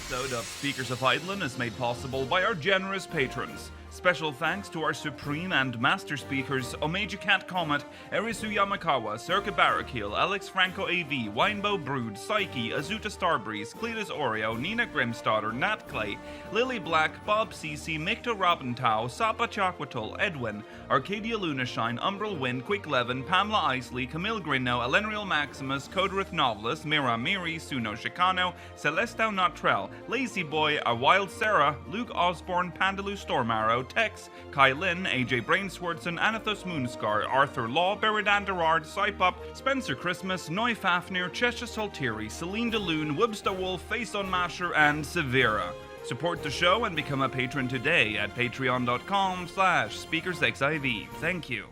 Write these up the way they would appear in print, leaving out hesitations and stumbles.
episode of Speakers of Eidolon is made possible by our generous patrons. Special thanks to our supreme and master speakers, Omeji Cat Comet, Erisu Yamakawa, Circa Barrakiel, Alex Franco AV, Winebow Brood, Psyche, Azuta Starbreeze, Cletus Oreo, Nina Grimstadter, Nat Clay, Lily Black, Bob Cece, Mikto Robintau, Sapa Chakwatol, Edwin, Arcadia Lunashine, Umbral Wind, Quick Levin, Pamela Isley, Camille Grinno, Elenriel Maximus, Coderith Novelist, Mira Miri, Suno Chicano, Celestau Notrell, Lazy Boy, A Wild Sarah, Luke Osborne, Pandaloo Stormarrow, Tex, Kai Lin, AJ Brainswordson, Anathos Moonscar, Arthur Law, Beridan Derard, Sypop, Spencer Christmas, Noy Fafnir, Cheshire Saltiri, Celine DeLune, Webster Wolf, Face on Masher, and Severa. Support the show and become a patron today at patreon.com/SpeakersXIV. Thank you.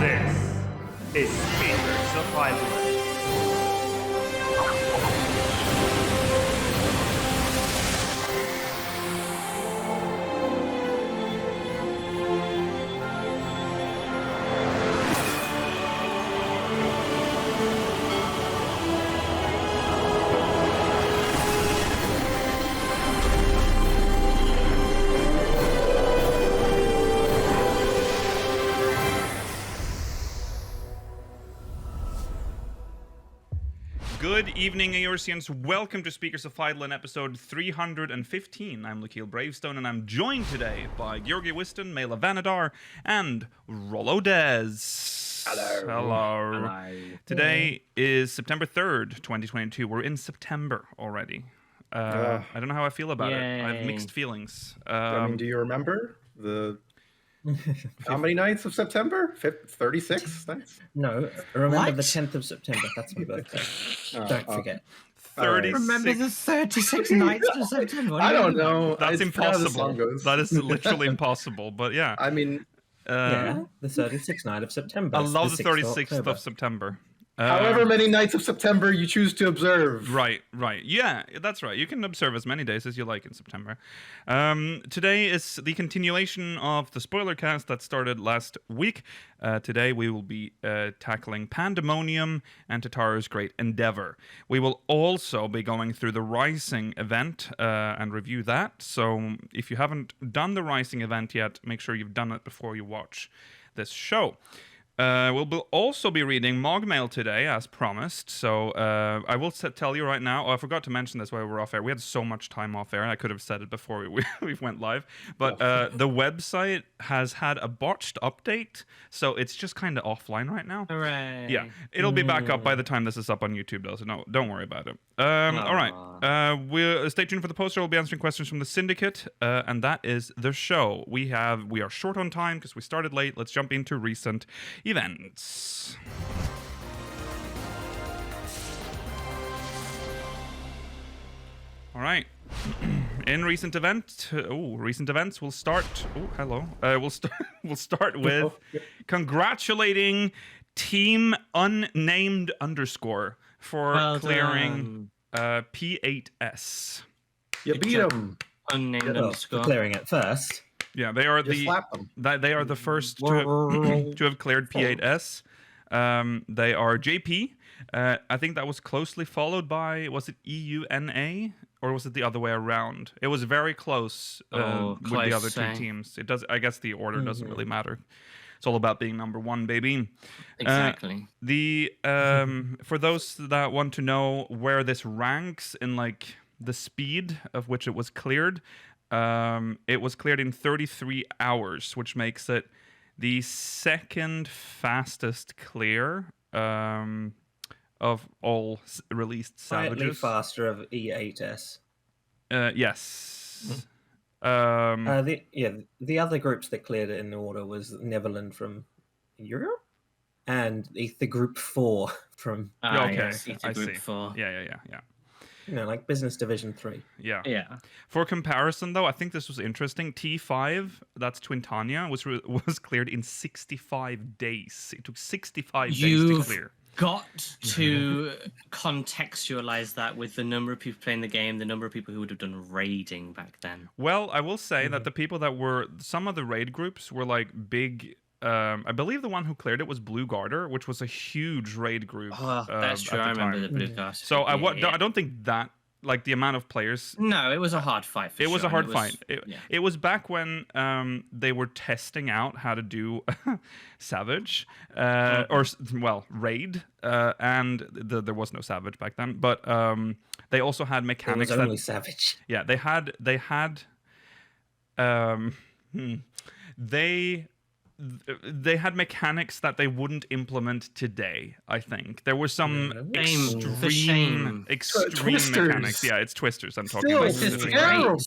This is Speakers of Eidolon. Good evening, Eorzeans. Welcome to Speakers of Eidolon, episode 315. I'm Lakeel Bravestone, and I'm joined today by Georgi Wiston, Mela Vanadar, and Rollo Dez. Hello. Today is September 3rd, 2022. We're in September already. I don't know how I feel about it. I have mixed feelings. Do you remember the... How many nights of September? 36 nights? No, remember the 10th of September. That's my birthday. Don't forget. 36. Remember the 36 nights of September? I don't know. That's impossible. That is literally impossible, but yeah. I mean... the 36th night of September. I love the 36th October. of September. However many nights of September you choose to observe. Right. Yeah, that's right. You can observe as many days as you like in September. Today is the continuation of the spoiler cast that started last week. Today we will be tackling Pandæmonium and Tataru's Great Endeavour. We will also be going through the Rising event and review that. So if you haven't done the Rising event yet, make sure you've done it before you watch this show. We'll also be reading MogMail today, as promised. So I will tell you right now. Oh, I forgot to mention this while we were off air. We had so much time off air. I could have said it before we went live. But the website has had a botched update, so it's just kind of offline right now. Hooray! Yeah, it'll be back up by the time this is up on YouTube, though. So no, don't worry about it. All right. We'll stay tuned for the poster. We'll be answering questions from the Syndicate, and that is the show. We are short on time because we started late. Let's jump into recent events. All right. In recent events, we'll start. Oh, hello. We'll start with congratulating Team Unnamed _ for clearing P8S. You beat them. Unnamed _ Clearing it first. Yeah, they are Just slap them. they are the first to have cleared P8S. They are JP. I think that was closely followed by, was it EUNA or was it the other way around? It was very close, with the other two teams. It does. I guess the order doesn't really matter. It's all about being number one, baby. Exactly. For those that want to know where this ranks in like the speed of which it was cleared. It was cleared in 33 hours, which makes it the second fastest clear of all released Slightly salvages. faster of E8S. Yes. The other groups that cleared it in order was Neverland from Europe and the Group 4 from... Okay, yes, I Group see. 4. Yeah. You know, like Business Division 3. Yeah. Yeah. For comparison, though, I think this was interesting. T5, that's Twintania, was cleared in 65 days. It took 65 days to clear. Got to contextualize that with the number of people playing the game, the number of people who would have done raiding back then. Well, I will say that the people that were... Some of the raid groups were like big I believe the one who cleared it was Blue Garter, which was a huge raid group. That's true. at the I remember time. the blue cast. So I don't think that like the amount of players. No, it was a hard fight. For It was sure, a hard and fight. yeah. It was back when they were testing out how to do Savage, Raid, and there was no Savage back then. But they also had It mechanics was that only Savage. yeah, they had they had mechanics that they wouldn't implement today. I think there were some extreme Twisters. mechanics. Yeah, it's twisters I'm talking Still about. Twisters are terrible.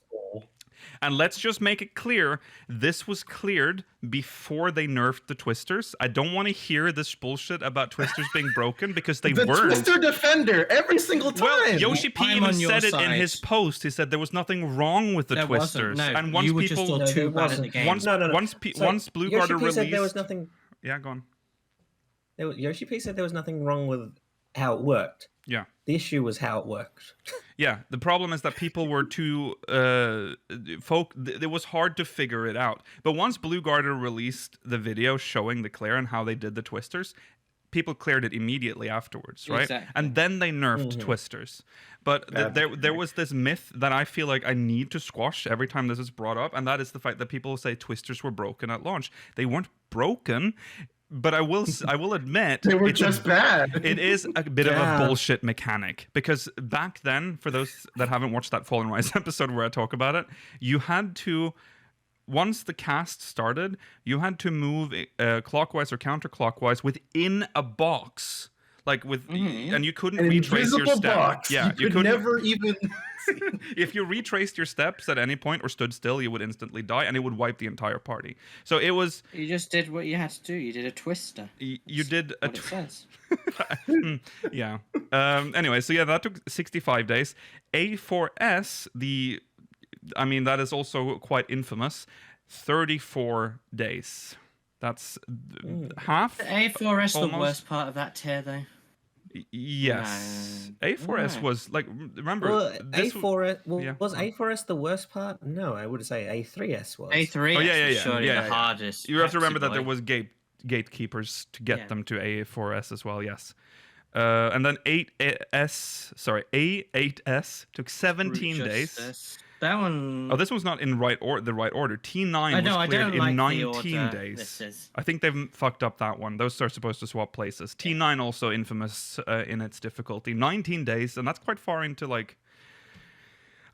And let's just make it clear, this was cleared before they nerfed the twisters. I don't want to hear this bullshit about twisters being broken because they The weren't. Twister Defender every single time. Well, Yoshi P I'm even on your said it in side. his post. He said there was nothing wrong with the There twisters. wasn't. No, And once you were people, just all too bad at the game. once No. once Blue Garter Yoshi P said there was released, nothing. yeah, go on. Yoshi P said there was nothing wrong with how it worked. Yeah. The issue was how it worked. Yeah, the problem is that people were too it was hard to figure it out. But once Blue Garter released the video showing the clear and how they did the twisters, people cleared it immediately afterwards, right? Exactly. And then they nerfed twisters. But there was this myth that I feel like I need to squash every time this is brought up, and that is the fact that people say twisters were broken at launch. They weren't broken. But I will admit They were it's just bad. It is a bit of a bullshit mechanic because back then, for those that haven't watched that Fallen Rise episode where I talk about it, you had to, once the cast started, you had to move clockwise or counterclockwise within a box, like and you couldn't An retrace your invisible steps. box. Yeah, you could never even. If you retraced your steps at any point or stood still, you would instantly die, and it would wipe the entire party. So it was. You just did what you had to do. You did a twister. You did a. What it says. Yeah. Anyway, so yeah, that took 65 days. A4S, that is also quite infamous. 34 days. That's half. The A4S the almost. worst part of that tier, though. Yes. No. A4S Why? was like, remember, Well, this A4S yeah. was A4S the worst part? No, I would say A3S was. A3 Oh, yeah. is surely Yeah. the hardest. You have to remember that Pepsi there boy. was gatekeepers to get Yeah. them to A4S as well, yes. And then A8S took 17 Root days. Justice. That one. Oh, this one's not in the right order. T9 I know, was I cleared don't in like 19 the order days. this is. I think they've fucked up that one. Those are supposed to swap places. T9 also infamous in its difficulty. 19 days, and that's quite far into like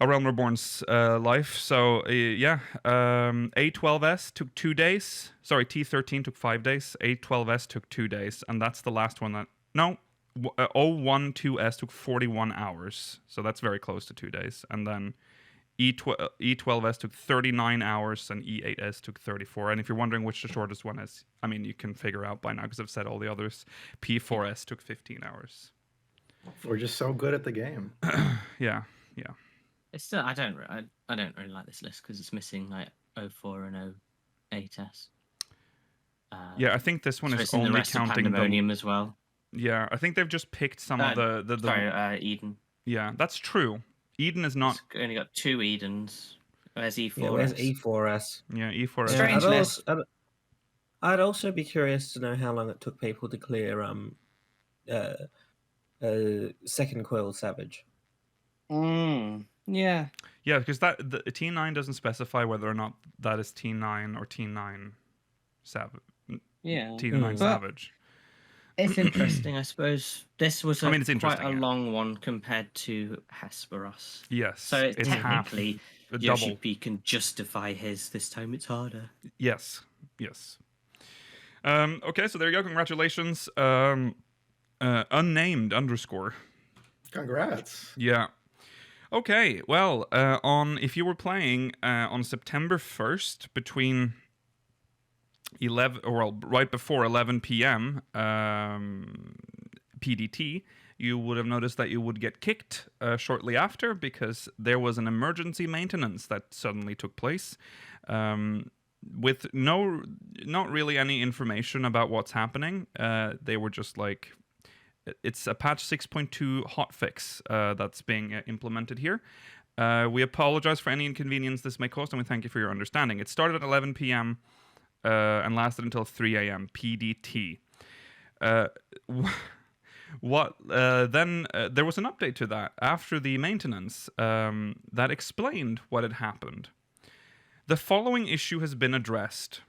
A Realm Reborn's life. So A12S took 2 days. Sorry, T13 took 5 days. A12S took 2 days, and that's the last one that O12S took 41 hours. So that's very close to 2 days, and then E12S took 39 hours and E8S took 34. And if you're wondering which the shortest one is, you can figure out by now because I've said all the others. P4S took 15 hours. We're just so good at the game. Yeah. It's still. I don't really like this list because it's missing like 04 and 08S. Yeah, I think this one So is it's in the only rest of counting the. Pandemonium as well. Yeah, I think they've just picked some of the. Sorry, Eden. Yeah, that's true. Eden is not. It's only got 2 Edens. Where's E4? Yeah, where's E4S? Yeah, E4S. Strange list. I'd also be curious to know how long it took people to clear second Quill Savage. Yeah. Yeah, because the T9 doesn't specify whether or not that is T9 or T9 Savage. Yeah. T9 But- Savage. It's interesting, I suppose. This was it's quite interesting, a yeah. long one compared to Hesperos. Yes, So it's half technically, the Yoshi double. P can justify his. This time it's harder. Yes. Okay, so there you go. Congratulations. Unnamed _ Congrats. Yeah. Okay. Well, if you were playing on September 1st between 11, right before 11 p.m. PDT, you would have noticed that you would get kicked shortly after because there was an emergency maintenance that suddenly took place. With not really any information about what's happening. They were just like, it's a patch 6.2 hotfix that's being implemented here. We apologize for any inconvenience this may cause, and we thank you for your understanding. It started at 11 p.m. and lasted until 3 a.m. PDT. Then there was an update to that after the maintenance that explained what had happened. The following issue has been addressed.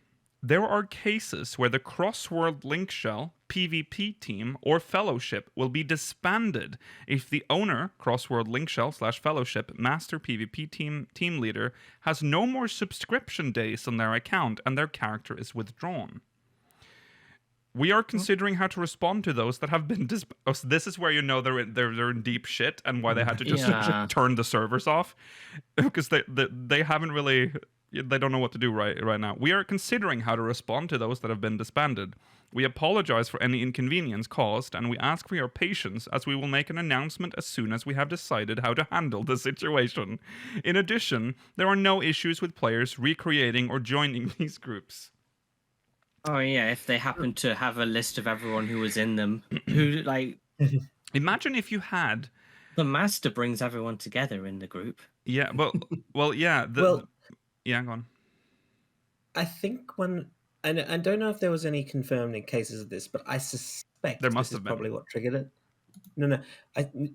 There are cases where the Crossworld Link Shell, PvP team, or Fellowship will be disbanded if the owner, Crossworld Link Shell / Fellowship, Master PvP team leader, has no more subscription days on their account and their character is withdrawn. We are considering how to respond to those that have been so this is where you know they're in deep shit and why they had to just turn the servers off, because they haven't really. They don't know what to do right now. We are considering how to respond to those that have been disbanded. We apologize for any inconvenience caused, and we ask for your patience as we will make an announcement as soon as we have decided how to handle the situation. In addition, there are no issues with players recreating or joining these groups. Oh yeah, if they happen to have a list of everyone who was in them, who like... Imagine if you had... The master brings everyone together in the group. Yeah, well, yeah. Yeah, go on. I think when... And I don't know if there was any confirmed cases of this, but I suspect there must this have is been. Probably what triggered it. No.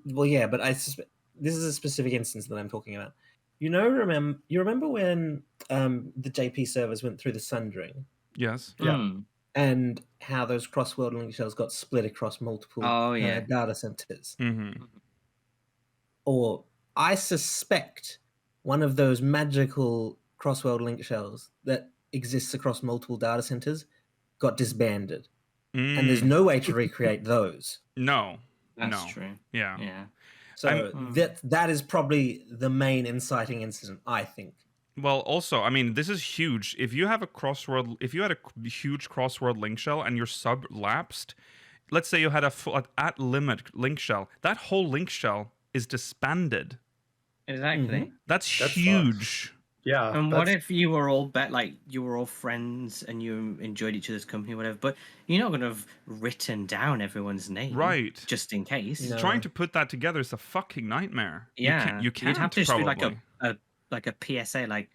Well, yeah, but I suspect this is a specific instance that I'm talking about. You remember when the JP servers went through the sundering? Yes. Yeah. And how those cross-world link shells got split across multiple data centers. Mm-hmm. Or I suspect one of those magical cross-world link shells that exists across multiple data centers got disbanded. And there's no way to recreate those. No. That's true. Yeah. So that is probably the main inciting incident, I think. Well, also, I mean, this is huge. If you had a huge crossworld link shell and your sub lapsed, let's say you had a at limit link shell, that whole link shell is disbanded. Exactly. That's huge. Sucks. Yeah. And what if you were all you were all friends and you enjoyed each other's company, or whatever, but you're not going to have written down everyone's name, right? Just in case. No. Trying to put that together is a fucking nightmare. Yeah, you can't. You'd have to just do probably. like a PSA, like,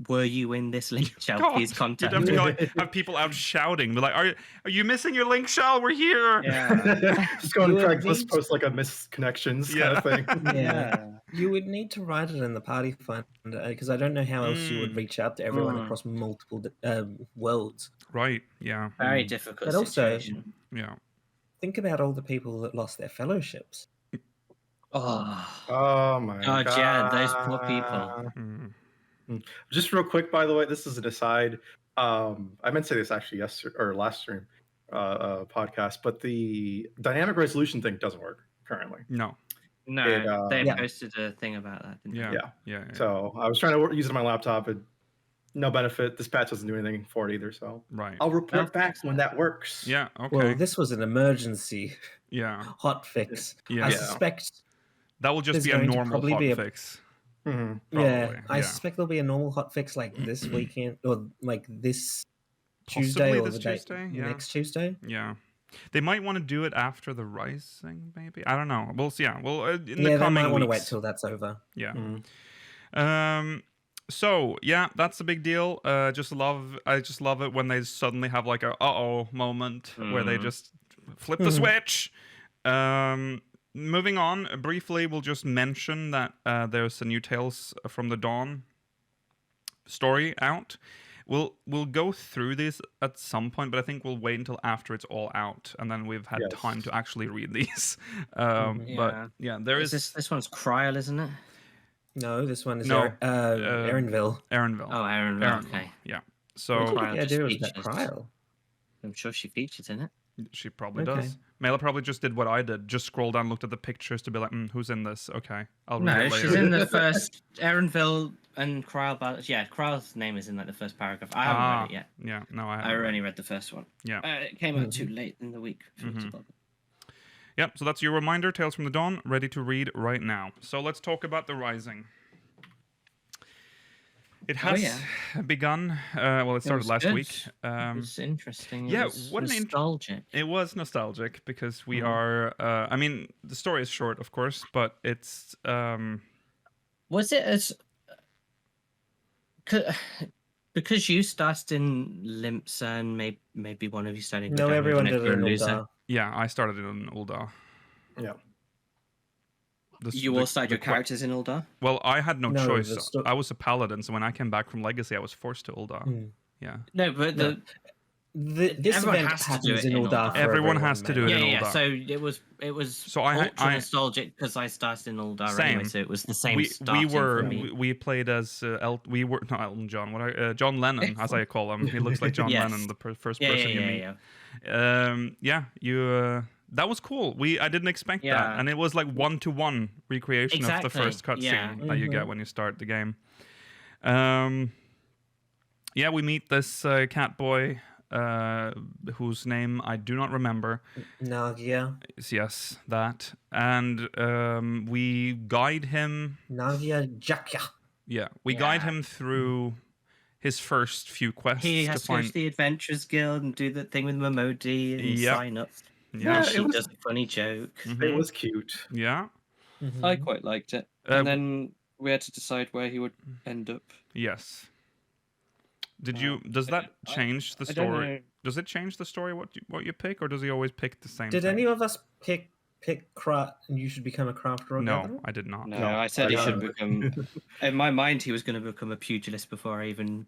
were you in this link shell? God, Please contact you'd me. have to have people out shouting, be like, "Are you missing your link shell? We're here." Yeah. Just go on Craigslist, post like a misconnections kind of thing. Yeah. You would need to write it in the party finder because I don't know how else you would reach out to everyone across multiple worlds. Right. Yeah. Very difficult But also, situation. Yeah. think about all the people that lost their fellowships. Oh my god. Yeah, those poor people. Just real quick, by the way, this is an aside. I meant to say this actually yesterday or last stream podcast, but the dynamic resolution thing doesn't work currently. No. No, they posted a thing about that, didn't they? Yeah. So I was trying to use it on my laptop, and no benefit. This patch doesn't do anything for it either. So I'll report back when that works. Yeah. Okay. Well, this was an emergency hot fix. Yeah. I suspect that will just be a normal hot fix. I suspect there'll be a normal hot fix like this weekend or like this Tuesday or the next Tuesday. Yeah. They might want to do it after the Rising, maybe. I don't know. We'll see. Yeah. Well, in the they coming might want to weeks. wait till that's over. Yeah. So yeah, that's a big deal. I just love it when they suddenly have like a moment where they just flip the switch. Moving on briefly, we'll just mention that there's a new Tales from the Dawn story out. We'll go through this at some point, but I think we'll wait until after it's all out, and then we've had time to actually read these. But yeah, there is this one's Kryl, isn't it? No, this one is Erinville. Erinville. Oh, Erinville. Okay. Yeah. So the idea was that Kryl. I'm sure she features in it. She probably does. Mela probably just did what I did. Just scrolled down, looked at the pictures to be like, who's in this? Okay, I'll read it later. She's in the first Erinville and Kryl. Kryl's name is in like the first paragraph. I haven't read it yet. Yeah, no, I haven't. I only read the first one. Yeah. It came out too late in the week. Yep, so that's your reminder, Tales from the Dawn, ready to read right now. So let's talk about The Rising. It has begun. Well, it started last week. It was interesting. It was nostalgic. It was nostalgic because we are. I mean, the story is short, of course, but it's. Was it as? Because you started in Limsa and maybe one of you started in No, Gridania, everyone and if did you're it in a loser, Uldar. Yeah, I started in Uldar. Yeah. you all started your characters in Uldar? Well, I had no No, choice. the sto- I was a paladin, so when I came back from Legacy, I was forced to Uldar. Mm. Yeah. No, but No. This Everyone event has to do happens it in in Uldar. Uldar. for Everyone everyone, has to do it mate. in Yeah. Uldar. So it was So I ultra nostalgic because I started in Uldar anyway, Same. so it was the same we starting were for me. we played as we were not Elton John, John Lennon, as I call him. He looks like John Yes. Lennon, the first Yeah, person yeah, you yeah, meet. yeah. You that was cool. I didn't expect that, Yeah. and it was like 1-to-1 recreation of the Exactly, first cutscene yeah. that you get when you start the game. Yeah, we meet this cat boy whose name I do not remember. Nagia. Yes, that, and we guide him. Nagia Jakya. Yeah, we guide Yeah. him through his first few quests He to has to go to find. the Adventurers Guild and do the thing with Momodi and Yep. sign up. Yeah, And it she was- does a funny joke. Mhm. It was cute. Yeah. Mhm. I quite liked it. Uh, And then we had to decide where he would end up. Yes. Did you? Does that change the I don't story? know. Does it change the story what you pick, or does he always pick the same? Did thing? any of us pick craft? And you should become a crafter or No, gatherer? I did not. No, No, I said he I should know. become. In my mind, he was going to become a pugilist before I even.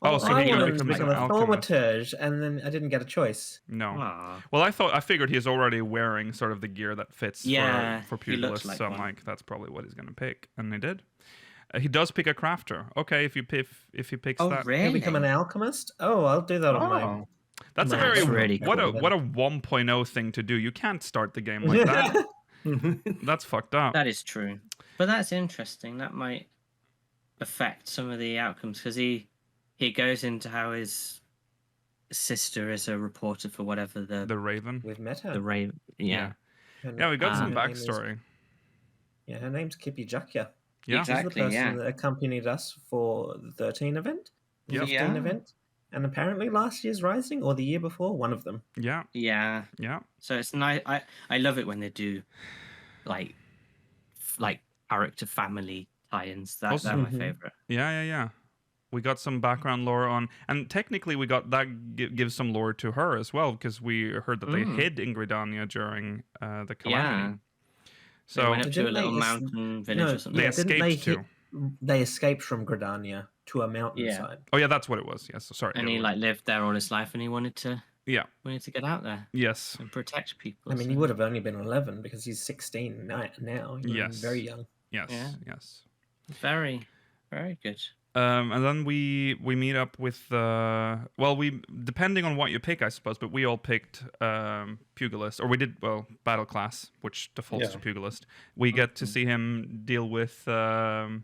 Oh, so I he wanted to becomes become an a alchemist. thaumaturge, and then I didn't get a choice. No. Aw. Well, I figured he's already wearing sort of the gear that fits Yeah, for he looks pugilists, like so I'm one. like, that's probably what he's gonna pick, and he did. He does pick a crafter. Okay, if he picks Oh, that, really? Can I become an alchemist? Oh, I'll do that on my. Oh. that's a That's very really what cool. a 1.0 thing to do. You can't start the game like that. That's fucked up. That is true. But that's interesting. That might affect some of the outcomes because he goes into how his sister is a reporter for whatever The Raven. We've met her. the rave. Yeah. Yeah, we got some her name is- backstory. Yeah, her name's Kippy Jakya. Yeah. She's the Exactly, person yeah. that accompanied us for the 13 event, the Yeah. 15 Yeah. event, and apparently last year's Rising or the year before, one of them. Yeah. Yeah. Yeah. So it's nice. I love it when they do like character family tie-ins. That's Also- my Mhm. favorite. Yeah. We got some background lore on, and technically we got that gives some lore to her as well, because we heard that they Mm. hid in Gridania during the Yeah. calamity. So So went up to a Didn't they little es- mountain village no, or something. They yeah, didn't escaped they too. They escaped from Gridania to a mountainside. Oh yeah, that's what it was. Yes, sorry. And yeah, he like lived there all his life, and he wanted to yeah, get out there yes, and protect people. I mean, so- he would have only been 11 because he's 16 now. Yes. Very young. yes, Yeah. yes. Very, very good. And then we meet up with we depending on what you pick, I suppose, but we all picked pugilist, or we did battle class, which defaults to Yeah. pugilist. We get to see him deal with guildmaster.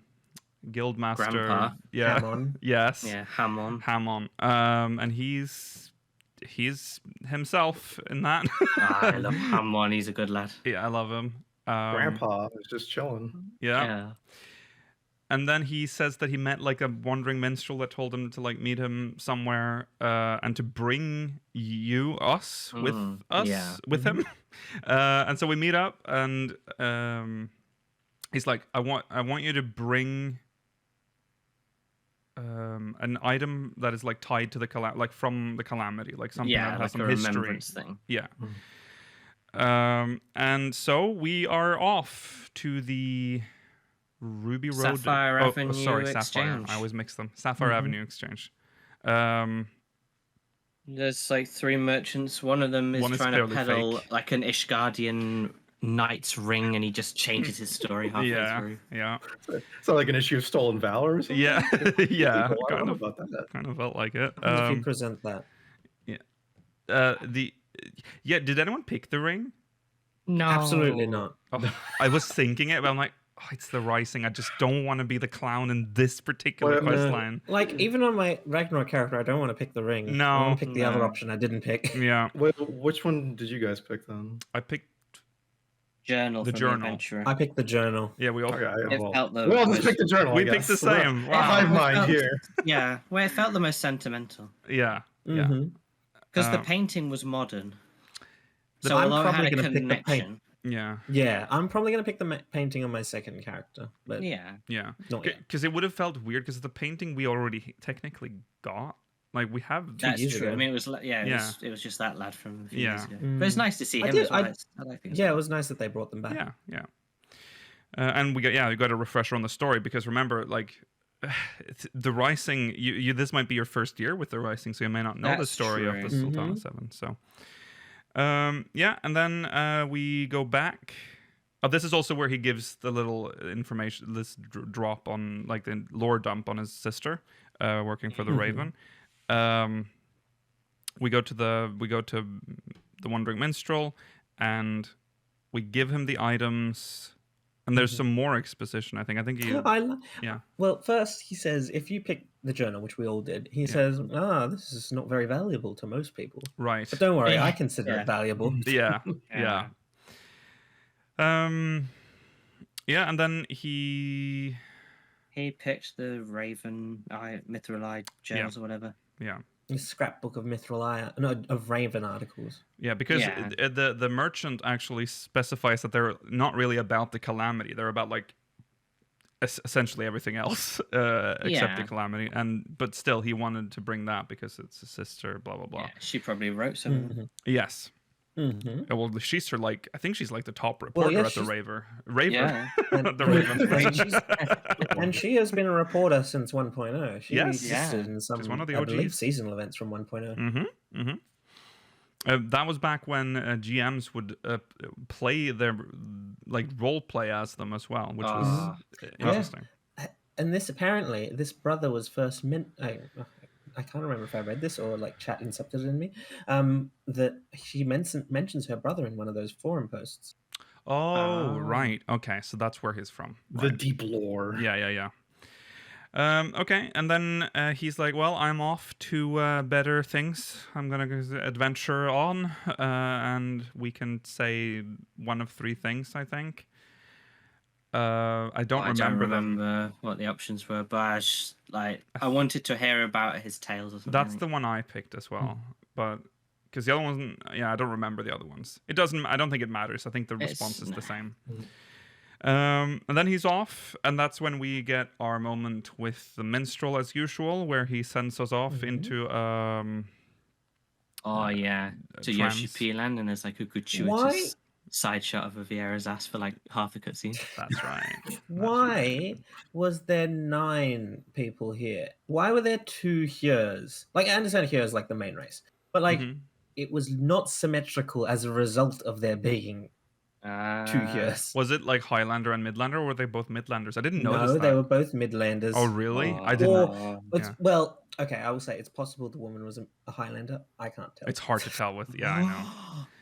Grandpa. Yeah. Hamon. Yes. Yeah, Hamon. Hamon. And he's himself in that. Ah, I love Hamon. He's a good lad. Yeah, I love him. Grandpa was just chilling. Yeah. And then he says that he met like a wandering minstrel that told him to like meet him somewhere and to bring us with him. And so we meet up, and he's like, I want you to bring an item that is like tied to the from the calamity, like something that has like some a history. remembrance thing. Yeah. And so we are off to the Ruby Road. Sapphire Avenue Sapphire. Exchange. I always mix them. Sapphire Avenue Exchange. There's like 3 merchants. One of them is One is trying to fairly peddle fake. like an Ishgardian knight's ring, and he just changes his story halfway Yeah, through. yeah, It's not like an issue of Stolen Valor or something. yeah, yeah. Oh, I don't Kind know of, about that. kind of felt like it. If you present that. Did anyone pick the ring? No, Absolutely not. Oh, I was thinking it, but I'm like, it's the Rising. I just don't want to be the clown in this particular Well, quest No, line. like, even on my Ragnarok character, I don't want to pick the ring. No. I want to pick the other No. option I didn't pick. Yeah, Which one did you guys pick then? I picked. journal The from journal. the adventurer. I picked the journal. Yeah, we all. Okay, It felt the we all just most- picked the journal. We I picked the guess. same. A Wow. hive mind Well, here. Yeah, well, it felt the most sentimental Yeah, yeah. Mhm. because the Um, painting was modern. The- So I'm although it had probably a gonna pick the paint. connection, Yeah, I'm probably gonna pick the painting on my second character, but Yeah. not yet. Because it would have felt weird because the painting we already technically got. Like we have. That's years true. ago. I mean, it was it was just that lad from a few years ago. Mm. But it's nice to see him as well. I like things. Yeah, it was nice that they brought them back. Yeah. And we got a refresher on the story because remember, like, the Rising. You this might be your first year with the Rising, so you may not know the That's story of the true. Sultana 7. So, and then we go back. Oh, this is also where he gives the little information, this drop on like the lore dump on his sister, working for the Raven. We go to the Wandering Minstrel, and we give him the items. And there's some more exposition, I think. Yeah. Well, first he says, if you pick the journal, which we all did, he says, this is not very valuable to most people. Right. But don't worry, I consider it valuable. Yeah. And then he picked the Raven Mithril Eye journals or whatever. Yeah. A scrapbook of of Raven articles. Yeah, because the merchant actually specifies that they're not really about the calamity. They're about like essentially everything else except the calamity. But still, he wanted to bring that because it's his sister. Blah blah blah. Yeah, she probably wrote some. Mm-hmm. Yes. Mm-hmm. Well, she's I think she's like the top reporter at the Raver. Yeah. The Raven. And she has been a reporter since 1.0. She assisted in some, she's one of the I believe, OGs. seasonal events from 1.0. That was back when GMs would play their role play as them as well, which was interesting. And this brother was first I can't remember if I read this or like chat incepted in me. That she mentions her brother in one of those forum posts. Oh, right. Okay, so that's where he's from. Right. The deep lore. Yeah. Okay, and then he's like, well, I'm off to better things. I'm going to adventure on, and we can say one of three things, I think. I don't remember what the options were, but I wanted to hear about his tales or something. That's the one I picked as well, but because the other ones, I don't remember the other ones. It doesn't. I don't think it matters. I think the response is the same. And then he's off, and that's when we get our moment with the minstrel as usual, where he sends us off into to Yoshi P Land, and there's like a gratuitous side shot of a Vieira's ass for like half a cutscene. That's right. Why was there 9 people here? Why were there 2 here's? Like, I understand here's like the main race, but like it was not symmetrical as a result of there being 2 here's. Was it like Highlander and Midlander, or were they both Midlanders? I didn't notice that. No, they were both Midlanders. Oh, really? I didn't. Well, okay, I will say it's possible the woman was a Highlander. I can't tell. It's hard to tell with. Yeah, I know.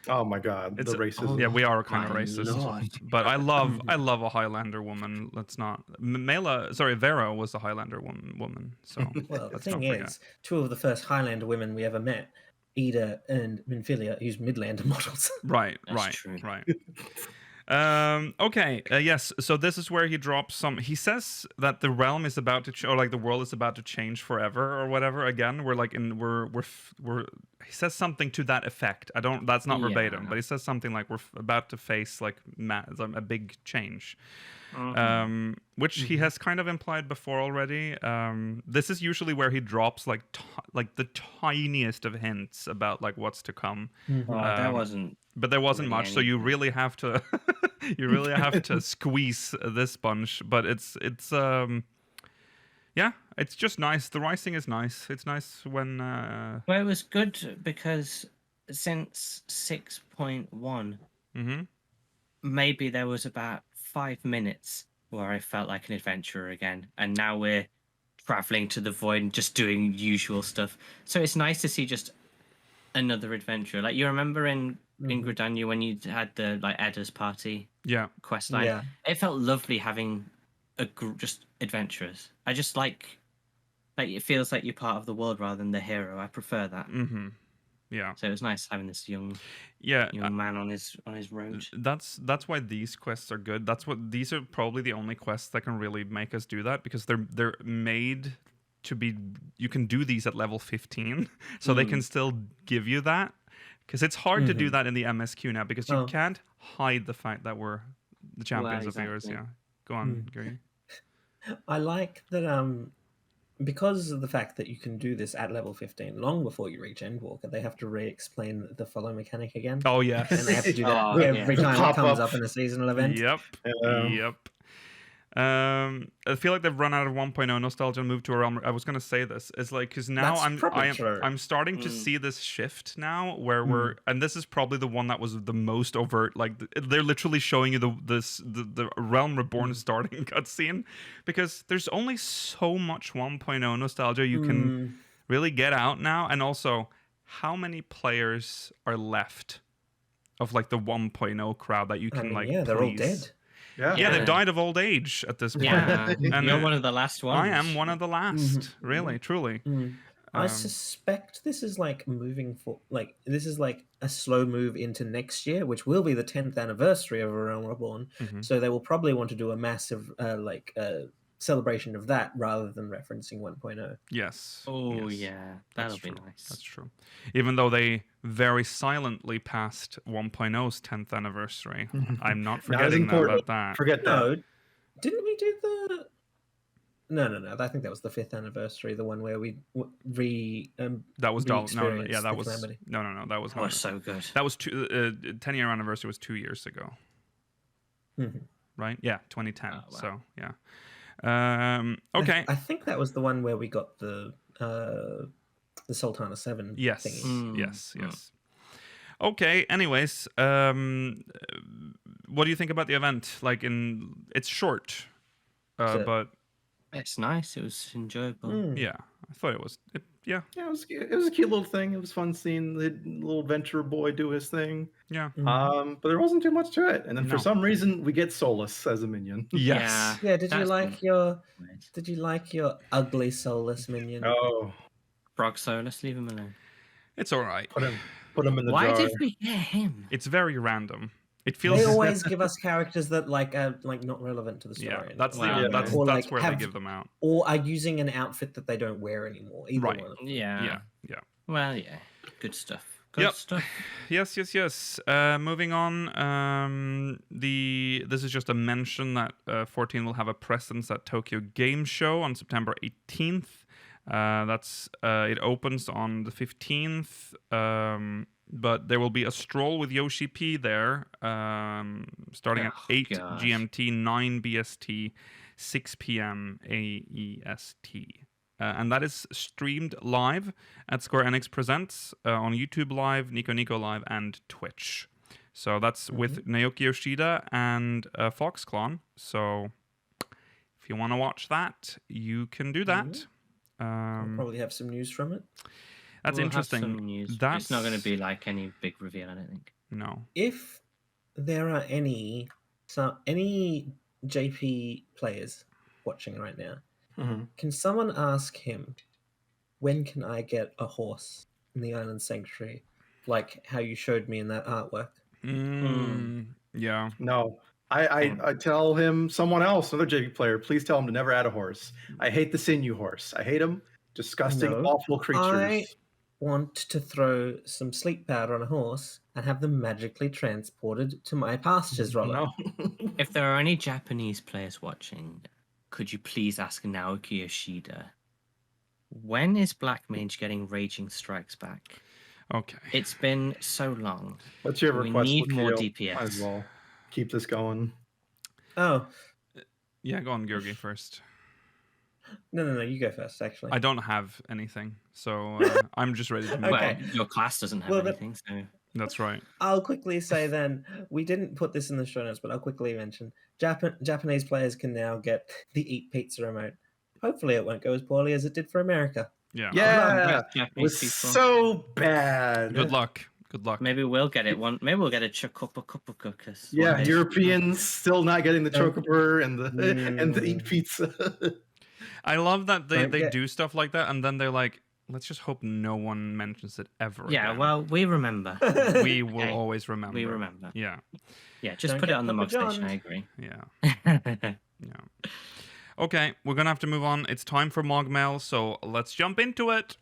Oh my god, the racism. Yeah, we are kind of racist. But I love a Highlander woman. Let's not. Vera was a Highlander woman. So well, the thing is, 2 of the first Highlander women we ever met, Ida and Minfilia, use Midlander models. Right. Okay. Yes. So this is where he drops some. He says that the realm is about to, or like the world is about to change forever, or whatever. Again, He says something to that effect. That's not verbatim, but he says something like we're about to face like a big change, which he has kind of implied before already. This is usually where he drops like the tiniest of hints about like what's to come. There wasn't. But there wasn't much, so you really have to squeeze this bunch. But it's just nice. The Rising is nice. It's nice when. Well, it was good because since 6.1, maybe there was about 5 minutes where I felt like an adventurer again, and now we're traveling to the void and just doing usual stuff. So it's nice to see just another adventure. Like you remember in Gridania when you had the like Edda's party quest line. Yeah. It felt lovely having just adventurers. I just like it feels like you're part of the world rather than the hero. I prefer that. Yeah. So it was nice having this young man on his road. That's why these quests are good. These are probably the only quests that can really make us do that, because they're made to be. You can do these at level 15, so they can still give you that. Because it's hard to do that in the MSQ now because you can't hide the fact that we're the champions of the Earth. Yeah. Go on, Gary. I like that because of the fact that you can do this at level 15 long before you reach Endwalker, they have to re-explain the follow mechanic again. Oh, yes. And they have to do that every time it comes up in a seasonal event. Yep. Yep. I feel like they've run out of 1.0 nostalgia and moved to a realm. I was going to say this. It's like, because now I'm starting to see this shift now where and this is probably the one that was the most overt. Like they're literally showing you the Realm Reborn starting cutscene, because there's only so much 1.0 nostalgia you can really get out now. And also, how many players are left of like the 1.0 crowd that you can they're all dead. Yeah, they've died of old age at this point. Yeah, and you're one of the last ones. I am one of the last, really, truly. I suspect this is like this is like a slow move into next year, which will be the 10th anniversary of A Realm Reborn. So they will probably want to do a massive celebration of that rather than referencing 1.0. Yes. Oh, yeah. That'll be nice. That's true. Even though they very silently passed 1.0's 10th anniversary. I'm not forgetting about that. Forget that. No, didn't we do the... No. I think that was the 5th anniversary, the one where we that was dull. No, that was... Calamity. No, that was not... Oh, so good. That was 10-year anniversary was 2 years ago. Right? Yeah, 2010. Oh, wow. So, yeah. Okay. I think that was the one where we got the Sultana 7 thingy. Yes. Okay, anyways, what do you think about the event? Like, it's short, but it's nice. It was enjoyable. Yeah, I thought it was. Yeah, it was a cute little thing. It was fun seeing the little adventurer boy do his thing. Yeah. But there wasn't too much to it. And then for some reason we get Solus as a minion. Yes. Yeah. Did you like your ugly Solus minion? Oh. Frog Solus, leave him alone. It's all right. Put him in the jar. Why did we get him? It's very random. It feels. They always give us characters that are not relevant to the story. Yeah, that's that's where they give them out. Or are using an outfit that they don't wear anymore. Either one of them. Yeah. Well, yeah. Good stuff. Stuff. Yes. Moving on. This is just a mention that 14 will have a presence at Tokyo Game Show on September 18th. It opens on the 15th. But there will be a stroll with Yoshi P there, starting at 8 GMT, 9 BST, 6 PM AEST. And that is streamed live at Square Enix Presents on YouTube Live, Nico Nico Live, and Twitch. So that's with Naoki Yoshida and Foxclon. So if you want to watch that, you can do that. I'll probably have some news from it. That's interesting. Have some news. It's not going to be like any big reveal, I don't think. No. If there are any JP players watching right now, can someone ask him, when can I get a horse in the Island Sanctuary, like how you showed me in that artwork? Yeah. No. I tell him, someone else, another JP player, please tell him to never add a horse. I hate the sinew horse. I hate him. Disgusting, awful creatures. I want to throw some sleep powder on a horse and have them magically transported to my pastures, Rollo. No. If there are any Japanese players watching, could you please ask Naoki Yoshida, when is Black Mage getting Raging Strikes back? Okay. It's been so long. What's your request? We need more Might DPS. as well keep this going. Oh. Yeah, go on, Georgi, first. No, you go first, actually. I don't have anything, so I'm just ready to move Okay. Well, your class doesn't have anything, so... That's right. I'll quickly say then, we didn't put this in the show notes, but I'll quickly mention, Japanese players can now get the Eat Pizza remote. Hopefully it won't go as poorly as it did for America. Yeah. Yeah, it was so bad. Good luck. Maybe we'll get it one. Maybe we'll get a Chocopa. Yeah, Europeans still not getting the Chocoper and the Eat Pizza. I love that they do stuff like that, and then they're like, let's just hope no one mentions it ever again. Well, we remember. We will always remember. We remember. Yeah. Yeah, just put it on the Mog Station, I agree. Yeah. Yeah. Okay, we're going to have to move on. It's time for MogMail, so let's jump into it.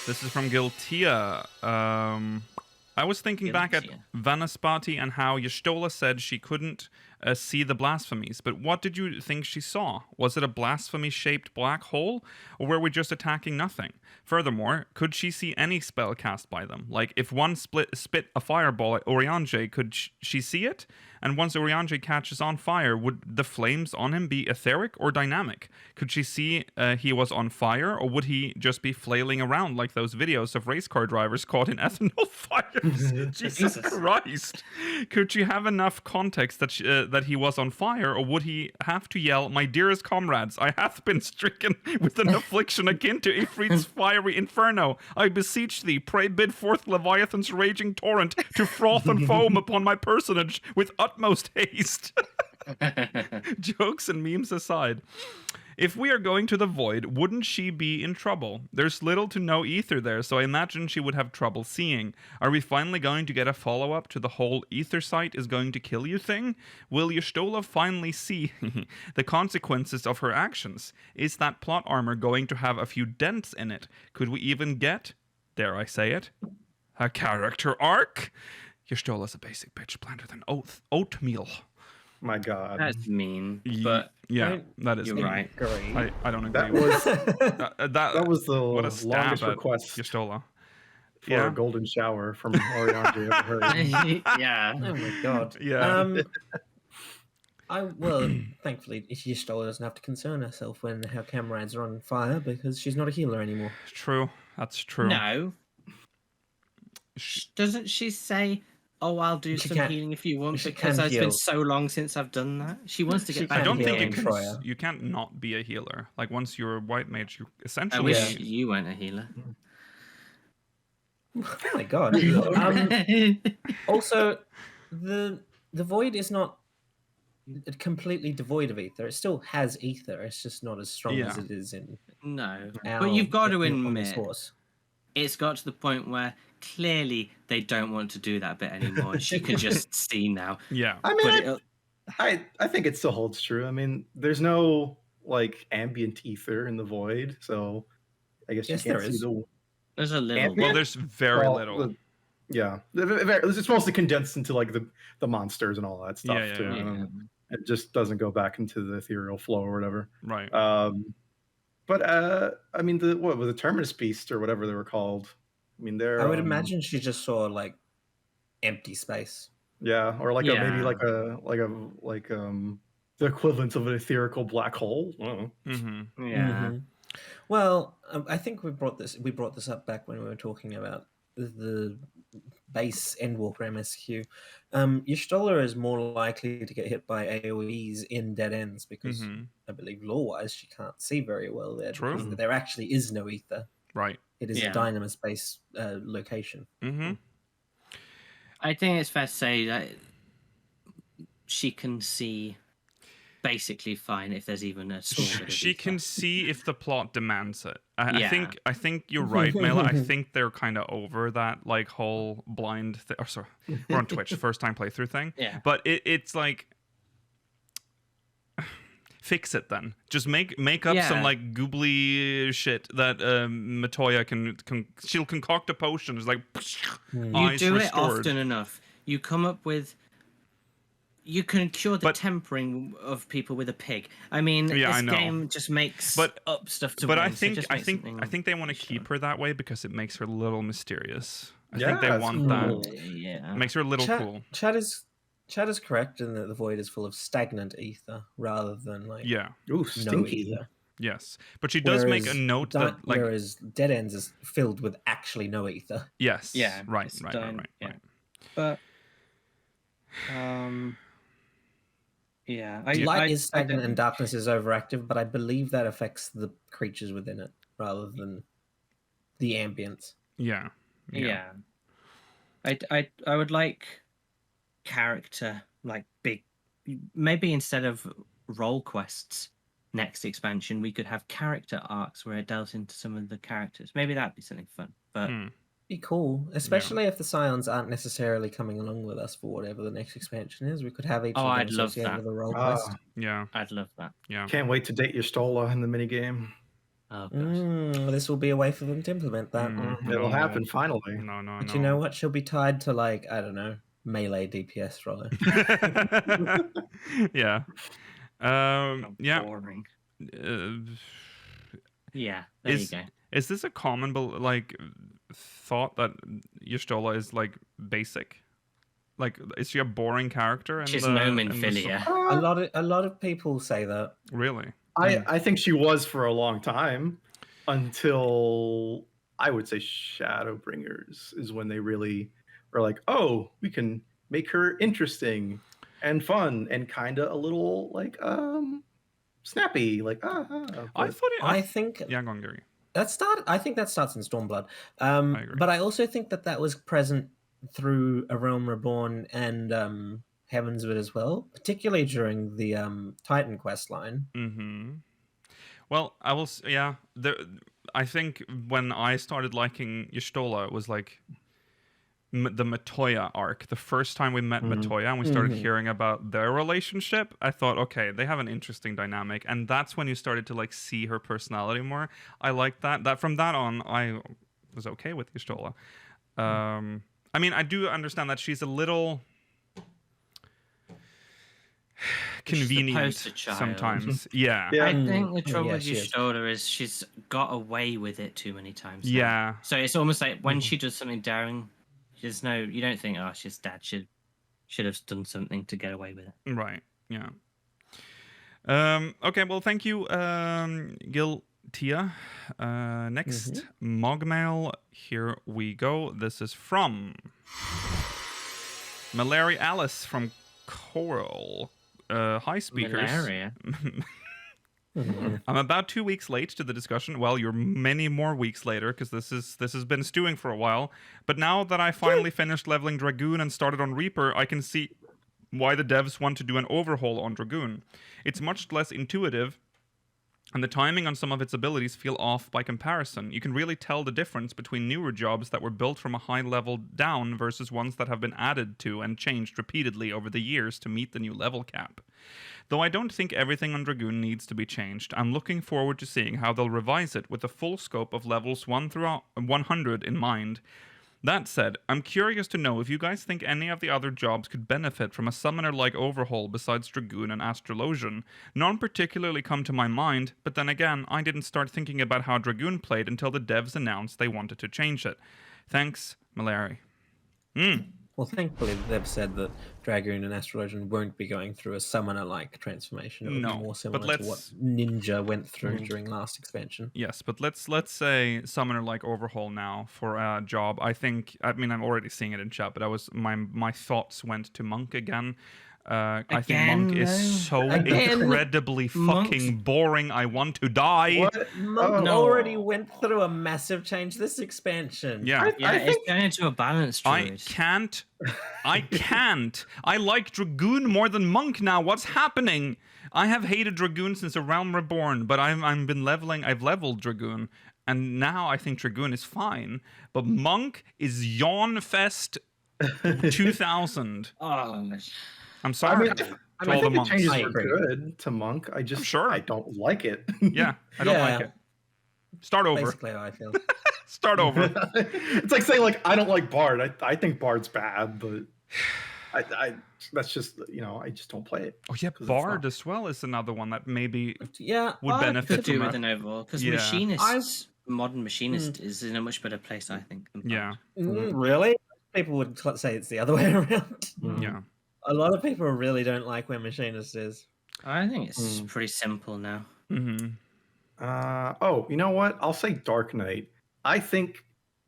This is from Giltia. I was thinking back at Vanaspati and how Y'shtola said she couldn't see the blasphemies, but what did you think she saw? Was it a blasphemy-shaped black hole, or were we just attacking nothing? Furthermore, could she see any spell cast by them? Like, if one spit a fireball at Urianger, could she see it? And once Urianger catches on fire, would the flames on him be etheric or dynamic? Could she see he was on fire, or would he just be flailing around like those videos of race car drivers caught in ethanol fires? Jesus Christ! Could she have enough context that he was on fire, or would he have to yell, "My dearest comrades, I hath been stricken with an affliction akin to Ifrit's fiery inferno. I beseech thee, pray bid forth Leviathan's raging torrent to froth and foam upon my personage with utmost haste." Jokes and memes aside, if we are going to the void, wouldn't she be in trouble? There's little to no ether there, so I imagine she would have trouble seeing. Are we finally going to get a follow-up to the whole ether sight is going to kill you thing? Will Y'shtola finally see the consequences of her actions? Is that plot armor going to have a few dents in it? Could we even get, dare I say it, a character arc? Y'shtola's a basic bitch blander than oatmeal. My God. That's mean, but yeah, that is you're mean. right. I don't agree. That with was that was the what a stab longest at request Y'shtola. for a golden shower from Urianger ever heard. Yeah. Oh my god. Yeah. Thankfully, Y'shtola doesn't have to concern herself when her comrades are on fire because she's not a healer anymore. True. That's true. No. Doesn't she say, "Oh, I'll do some healing if you want," because it's been so long since I've done that? She wants to get back. I don't think healing. you can't not be a healer. Like, once you're a white mage, you essentially. I wish you weren't a healer. Oh my god. Also, the void is not completely devoid of ether. It still has ether. It's just not as strong as it is in. No, but you've got to admit, source. It's got to the point where clearly they don't want to do that bit anymore. She can just see now. Yeah. I mean, I think it still holds true. I mean, there's no like ambient ether in the void, so I guess you can't see There's a little. Well, there's very little. Yeah, it's mostly condensed into like the monsters and all that stuff. Yeah. It just doesn't go back into the ethereal flow or whatever. Right. But I mean, what was the Terminus Beast or whatever they were called? I mean, I would imagine she just saw like empty space. Yeah, or like maybe like the equivalent of an etherical black hole. I don't know. Mm-hmm. Yeah. Mm-hmm. Well, I think we brought this up back when we were talking about the base Endwalker MSQ. Y'shtola is more likely to get hit by AoEs in dead ends because I believe lore-wise she can't see very well there. True. Because there actually is no ether. Right. It is a dynamis-based location. Mm-hmm. I think it's fair to say that she can see basically fine if there's even a small bit of she ether. can see if the plot demands it. I think you're right, Mela. I think they're kind of over that like whole blind thing. Oh, sorry, we're on Twitch, first time playthrough thing. Yeah. But it's like, fix it then. Just make up some like googly shit that Matoya she'll concoct a potion. It's like you do it often enough. You come up with. You can cure the tempering of people with a pig. I mean, this game just makes up stuff to win. But I think they want to keep her that way because it makes her a little mysterious. I think they want that. Yeah, makes her a little cool. Chad is correct in that the void is full of stagnant ether rather than like Ooh, stinky ether. Yes, but she does make a note that like whereas Dead Ends is filled with actually no ether. Yes. Yeah. Right. But light is stagnant and darkness is overactive, but I believe that affects the creatures within it rather than the ambience. Yeah. I would like character, like big, maybe instead of role quests next expansion, we could have character arcs where it delves into some of the characters. Maybe that'd be something fun. But be cool, especially if the Scions aren't necessarily coming along with us for whatever the next expansion is. We could have each of them I'd love associated that. with a role quest. Yeah, I'd love that. Yeah, can't wait to date Y'shtola in the minigame. Oh gosh. This will be a way for them to implement that. It'll happen finally. No. But you know what? She'll be tied to, like, I don't know, melee DPS roller. Yeah. Yeah. Boring. Uh, Yeah, there you go. Is this a common thought that Y'shtola is like basic? Like, is she a boring character? She's Nomen Philia. A lot of people say that. Really? I think she was for a long time, until I would say Shadowbringers is when they really were like, oh, we can make her interesting and fun and kind of a little like snappy, like I think yeah, go on, Gary. I think that starts in Stormblood. I agree. But I also think that was present through A Realm Reborn and Heavensward as well, particularly during the Titan quest line. Mm-hmm. Well, I think when I started liking Y'shtola, it was like the Matoya arc. The first time we met Matoya and we started hearing about their relationship, I thought, okay, they have an interesting dynamic, and that's when you started to like see her personality more. I liked that. That from that on, I was okay with Y'shtola. I mean, I do understand that she's a little convenient sometimes. Yeah. I think the trouble with she is. Y'shtola is she's got away with it too many times. now. Yeah. So it's almost like when she does something daring, you don't think, oh, she's dad should have done something to get away with it. Right. Yeah. Okay. Well, thank you, Gil Tia. Next, MogMail. Here we go. This is from Malari Alice from Coral. Hi, speakers. Malaria. I'm about 2 weeks late to the discussion. Well, you're many more weeks later because this has been stewing for a while. But now that I finally finished leveling Dragoon and started on Reaper, I can see why the devs want to do an overhaul on Dragoon. It's much less intuitive, and the timing on some of its abilities feel off by comparison. You can really tell the difference between newer jobs that were built from a high level down versus ones that have been added to and changed repeatedly over the years to meet the new level cap. Though I don't think everything on Dragoon needs to be changed, I'm looking forward to seeing how they'll revise it with the full scope of levels 1 through 100 in mind. That said, I'm curious to know if you guys think any of the other jobs could benefit from a summoner-like overhaul besides Dragoon and Astrologian. None particularly come to my mind, but then again, I didn't start thinking about how Dragoon played until the devs announced they wanted to change it. Thanks, Malari. Well, thankfully, they've said that Dragoon and Astrologian won't be going through a summoner-like transformation. It will be more similar to what Ninja went through during last expansion. Yes, but let's say summoner-like overhaul now for a job. I mean, I'm already seeing it in chat, but my thoughts went to Monk again. I think Monk is so incredibly fucking boring. I want to die. What? Monk already went through a massive change this expansion. Yeah. I think it's going into a balance druid. I can't. I like Dragoon more than Monk now. What's happening? I have hated Dragoon since A Realm Reborn, but I've leveled Dragoon, and now I think Dragoon is fine. But Monk is Yawnfest 2000. Oh, I'm sorry. I think the changes were good to Monk. I don't like it. Yeah, I don't like it. Start over. Basically how I feel. Start over. It's like saying, like, I don't like Bard. I think Bard's bad, but I that's just, I just don't play it. Oh yeah, Bard as well is another one that maybe would benefit could do with an overall, because modern machinist is in a much better place, I think. Than Bard. Really? People would say it's the other way around. Yeah. A lot of people really don't like where machinist is. I think it's pretty simple now. You know what? I'll say Dark Knight. I think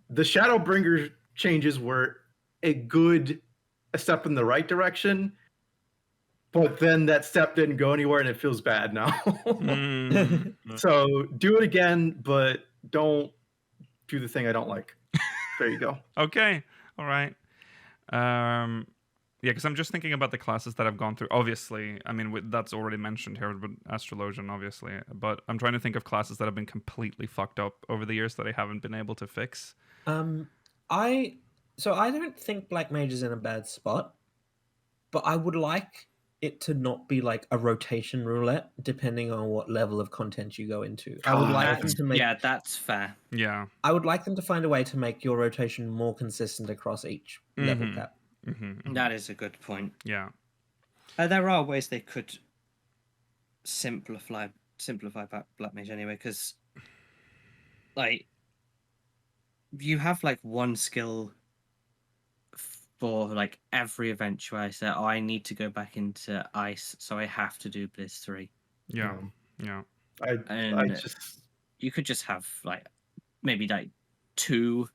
the Shadowbringer changes were a step in the right direction, but then that step didn't go anywhere and it feels bad now. So do it again, but don't do the thing I don't like. There you go. Okay. All right. Yeah, because I'm just thinking about the classes that I've gone through. Obviously, I mean, that's already mentioned here, but Astrologian, obviously. But I'm trying to think of classes that have been completely fucked up over the years that I haven't been able to fix. I don't think Black Mage is in a bad spot, but I would like it to not be like a rotation roulette, depending on what level of content you go into. I would like them to make. Yeah, that's fair. Yeah. I would like them to find a way to make your rotation more consistent across each level cap. That is a good point. Yeah. There are ways they could simplify Black Mage anyway, because like you have like one skill for like every event where I say, oh, I need to go back into ice, so I have to do Blizz 3. Yeah. Yeah. I just You could just have like maybe like 2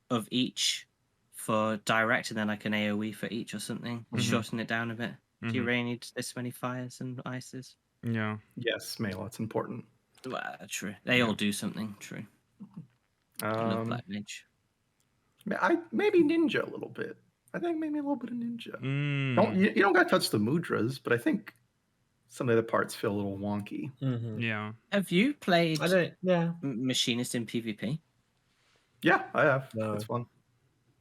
of each for direct and then like an AoE for each or something. Shorten it down a bit. Do you really need this many fires and ices? Yeah. yes, Mail. It's important. Well, true. They all do something. True. I love Black Mage. Maybe ninja a little bit. I think maybe a little bit of ninja. You don't got to touch the mudras, but I think some of the parts feel a little wonky. Yeah. Have you played Yeah. Machinist in PvP? Yeah, I have. No. That's fun.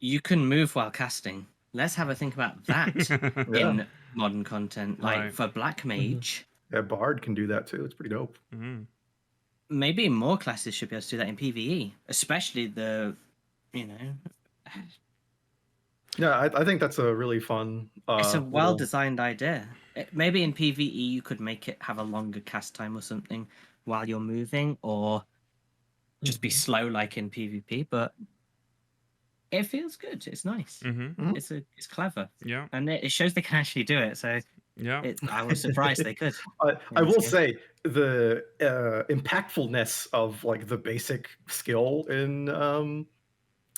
You can move while casting. Let's have a think about that in modern content. Like Right. for Black Mage, Yeah, Bard can do that too. It's pretty dope. maybe more classes should be able to do that in PvE, especially the, Yeah, I think that's a really fun. it's a little- well-designed idea. Maybe in PvE you could make it have a longer cast time or something while you're moving, or just be slow like in PvP. But it feels good. It's nice. It's clever, Yeah. and it shows they can actually do it. So Yeah. I was surprised they could. I will say the impactfulness of like the basic skill in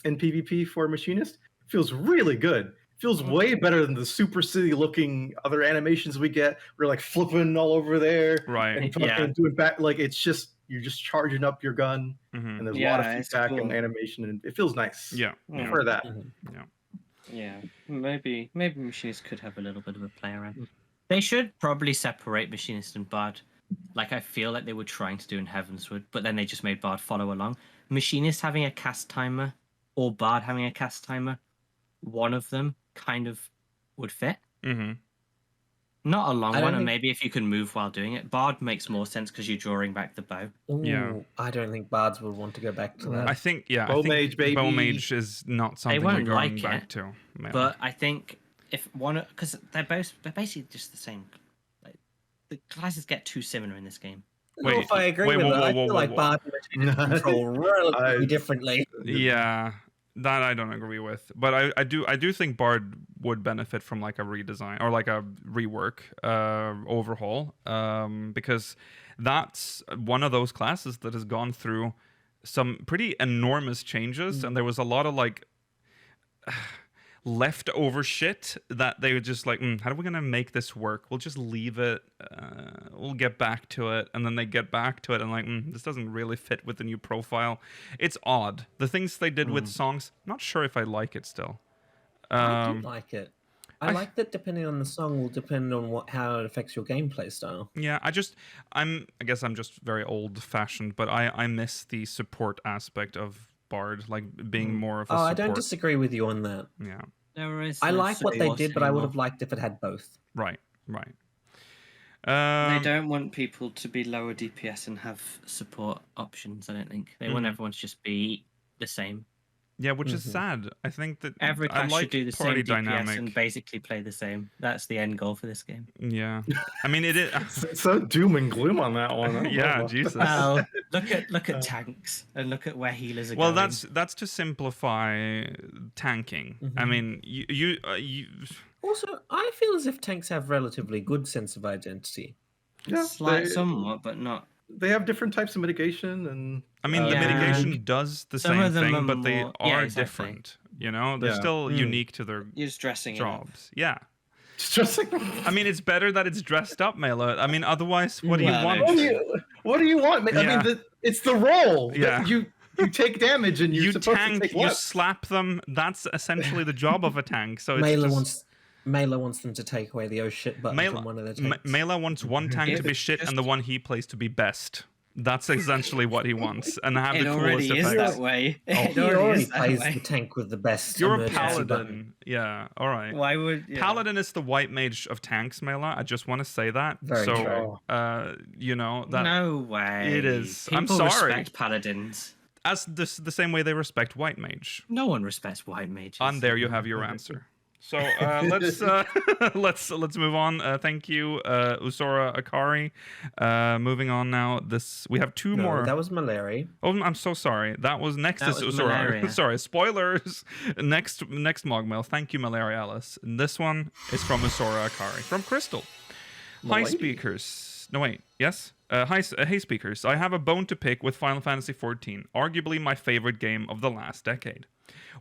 PvP for Machinist feels really good. Feels way better than the super city looking other animations we get. We're like flipping all over there, Right. And fucking doing back like it's just you're just charging up your gun, and there's a lot of Yeah, it's feedback and cool. animation, and it feels nice. Yeah. I prefer that. Yeah, maybe Machinist could have a little bit of a play around. They should probably separate Machinist and Bard. Like I feel like they were trying to do in Heavensward, but then they just made Bard follow along. Machinist having a cast timer or Bard having a cast timer, one of them kind of would fit. Not a long one, and maybe if you can move while doing it. Bard makes more sense because you're drawing back the bow. Yeah. I don't think bards would want to go back to that. I think Bow Mage, baby. Bow Mage is not something won't we're going like back it, to. Yeah. But I think if one, because they're basically just the same. Like the classes get too similar in this game. I don't know if I agree with that. I feel like bard and Machinist control relatively differently. Yeah, that I don't agree with. But I do think Bard would benefit from like a redesign or like a rework, overhaul, because that's one of those classes that has gone through some pretty enormous changes, and there was a lot of like leftover shit that they were just like, how are we gonna make this work? We'll just leave it. We'll get back to it, and then they get back to it, and like, this doesn't really fit with the new profile. It's odd. The things they did with songs, not sure if I like it still. I do like it. I like that depending on the song will depend on how it affects your gameplay style. Yeah, I guess I'm just very old-fashioned, but I miss the support aspect of Bard, like being more of a support. I don't disagree with you on that. Yeah. I like what they did, but I would have liked if it had both. Right. They don't want people to be lower DPS and have support options, I don't think. They want everyone to just be the same. Yeah, which is sad. I think that Every I class like should do the same party DPS dynamic. and basically play the same. That's the end goal for this game. Yeah. I mean, it is... It's so doom and gloom on that one. I don't Yeah, know. Jesus. Well, look at tanks and look at where healers are Well, going. that's to simplify tanking. I mean, you Also, I feel as if tanks have relatively good sense of identity. Yeah, somewhat, but not. they have different types of mitigation, and I mean, the Yeah. mitigation does the Some same of them thing, are but they more- yeah, are exactly. different. You know, they're Yeah. still unique to their You're just dressing it up. jobs. Yeah. it's just like, I mean, it's better that it's dressed up, Mela. I mean, otherwise, what do you Well, want? what do you want? Man? Yeah. I mean, it's the role. Yeah. You take damage, and you're You supposed tank, to take you what? slap them. That's essentially the job of a tank. So it's Mela wants them to take away the oh shit button from one of their tanks. Mela wants one tank to be shit and the one he plays to be best. That's essentially what he wants, and have It the coolest already is effects. that way. He It already already is that plays way. the tank with the best You're a emergency paladin. button. Yeah, all right. Why would Paladin is the white mage of tanks, Mela. I just want to say that. Very so, true. you know that No way. it is. People I'm sorry. respect paladins. As the same way they respect white mage. No one respects white mages. And there you have your answer. So let's let's move on. Thank you, Usora Akari. Moving on now. We have two more. That was malaria. Oh, I'm so sorry. That was next That is was Usora. malaria. Sorry, spoilers. Next MogMail. Thank you, Malaria Alice. And this one is from Usora Akari from Crystal. Hi, speakers. No wait. Yes. Hey, speakers. I have a bone to pick with Final Fantasy XIV, arguably my favorite game of the last decade.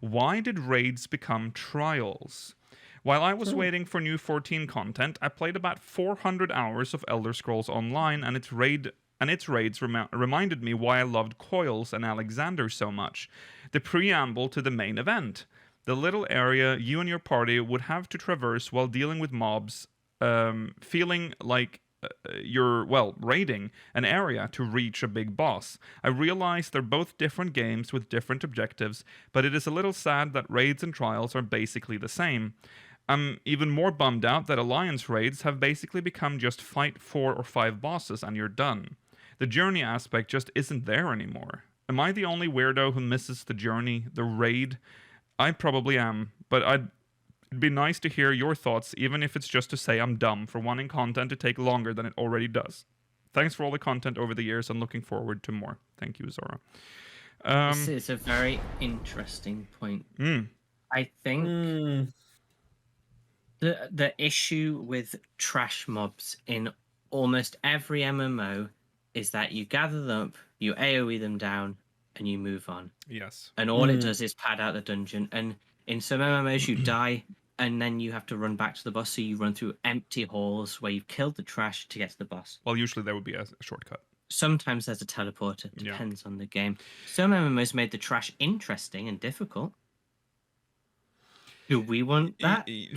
Why did raids become trials? While I was waiting for new 14 content, I played about 400 hours of Elder Scrolls Online, and its raids reminded me why I loved Coils and Alexander so much. The preamble to the main event. The little area you and your party would have to traverse while dealing with mobs, feeling like you're, raiding an area to reach a big boss. I realize they're both different games with different objectives, but it is a little sad that raids and trials are basically the same. I'm even more bummed out that Alliance raids have basically become just fight 4 or 5 bosses and you're done. The journey aspect just isn't there anymore. Am I the only weirdo who misses the journey, the raid? I probably am, but it'd be nice to hear your thoughts, even if it's just to say I'm dumb for wanting content to take longer than it already does. Thanks for all the content over the years and looking forward to more. Thank you, Zora. This is a very interesting point. I think the issue with trash mobs in almost every MMO is that you gather them up, you AoE them down, and you move on. Yes. And all it does is pad out the dungeon. And in some MMOs, you die, and then you have to run back to the boss, so you run through empty halls where you've killed the trash to get to the boss. Well, usually there would be a shortcut. Sometimes there's a teleporter. Depends on the game. Some MMOs made the trash interesting and difficult. Do we want that? Do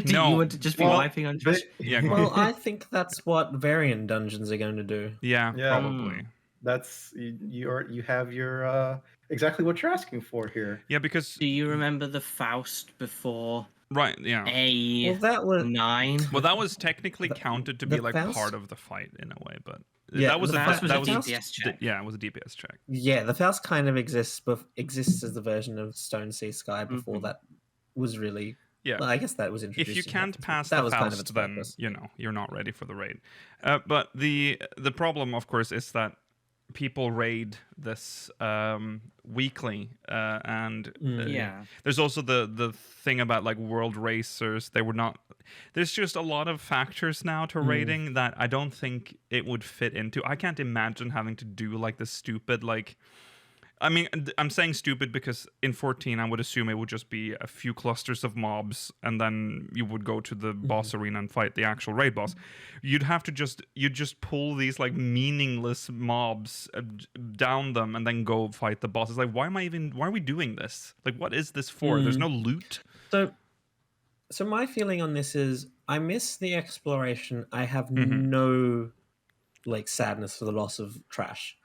No. you want to just be wiping on trash? Yeah. Well, I think that's what variant dungeons are going to do. Yeah, Yeah. probably. That's you have your exactly what you're asking for here. Yeah, because Do you remember the Faust before right, yeah. A9? Well, that was technically counted to be the like Faust? part of the fight in a way, but Yeah, that was the the Faust was that a was DPS check. Yeah, it was a DPS check. Yeah, the Faust kind of exists as the version of Stone Sea Sky before that was really. Yeah. Well, I guess that was introduced. If you in can't Faust, pass that the was Faust, kind of its then purpose. you're not ready for the raid. But the problem, of course, is that people raid this weekly, and there's also the thing about like world racers. They were not. There's just a lot of factors now to raiding that I don't think it would fit into. I can't imagine having to do like the stupid like. I mean, I'm saying stupid because in 14, I would assume it would just be a few clusters of mobs, and then you would go to the boss arena and fight the actual raid boss. You'd have to you'd just pull these like meaningless mobs, down them, and then go fight the boss. It's like, why are we doing this? Like, what is this for? There's no loot. So my feeling on this is, I miss the exploration. I have no like sadness for the loss of trash.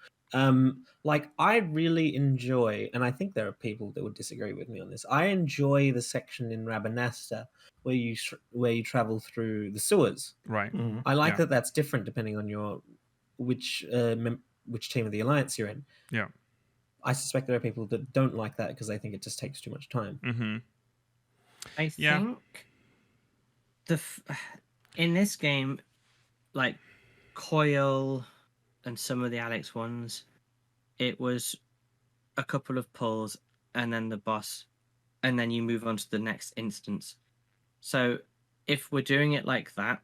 Like I really enjoy, and I think there are people that would disagree with me on this. I enjoy the section in Rabanasta where you travel through the sewers. Right. I like that that's different depending on your which team of the Alliance you're in. Yeah. I suspect there are people that don't like that because they think it just takes too much time. I think in this game, like Coil and some of the Alex ones, it was a couple of pulls and then the boss, and then you move on to the next instance. So if we're doing it like that,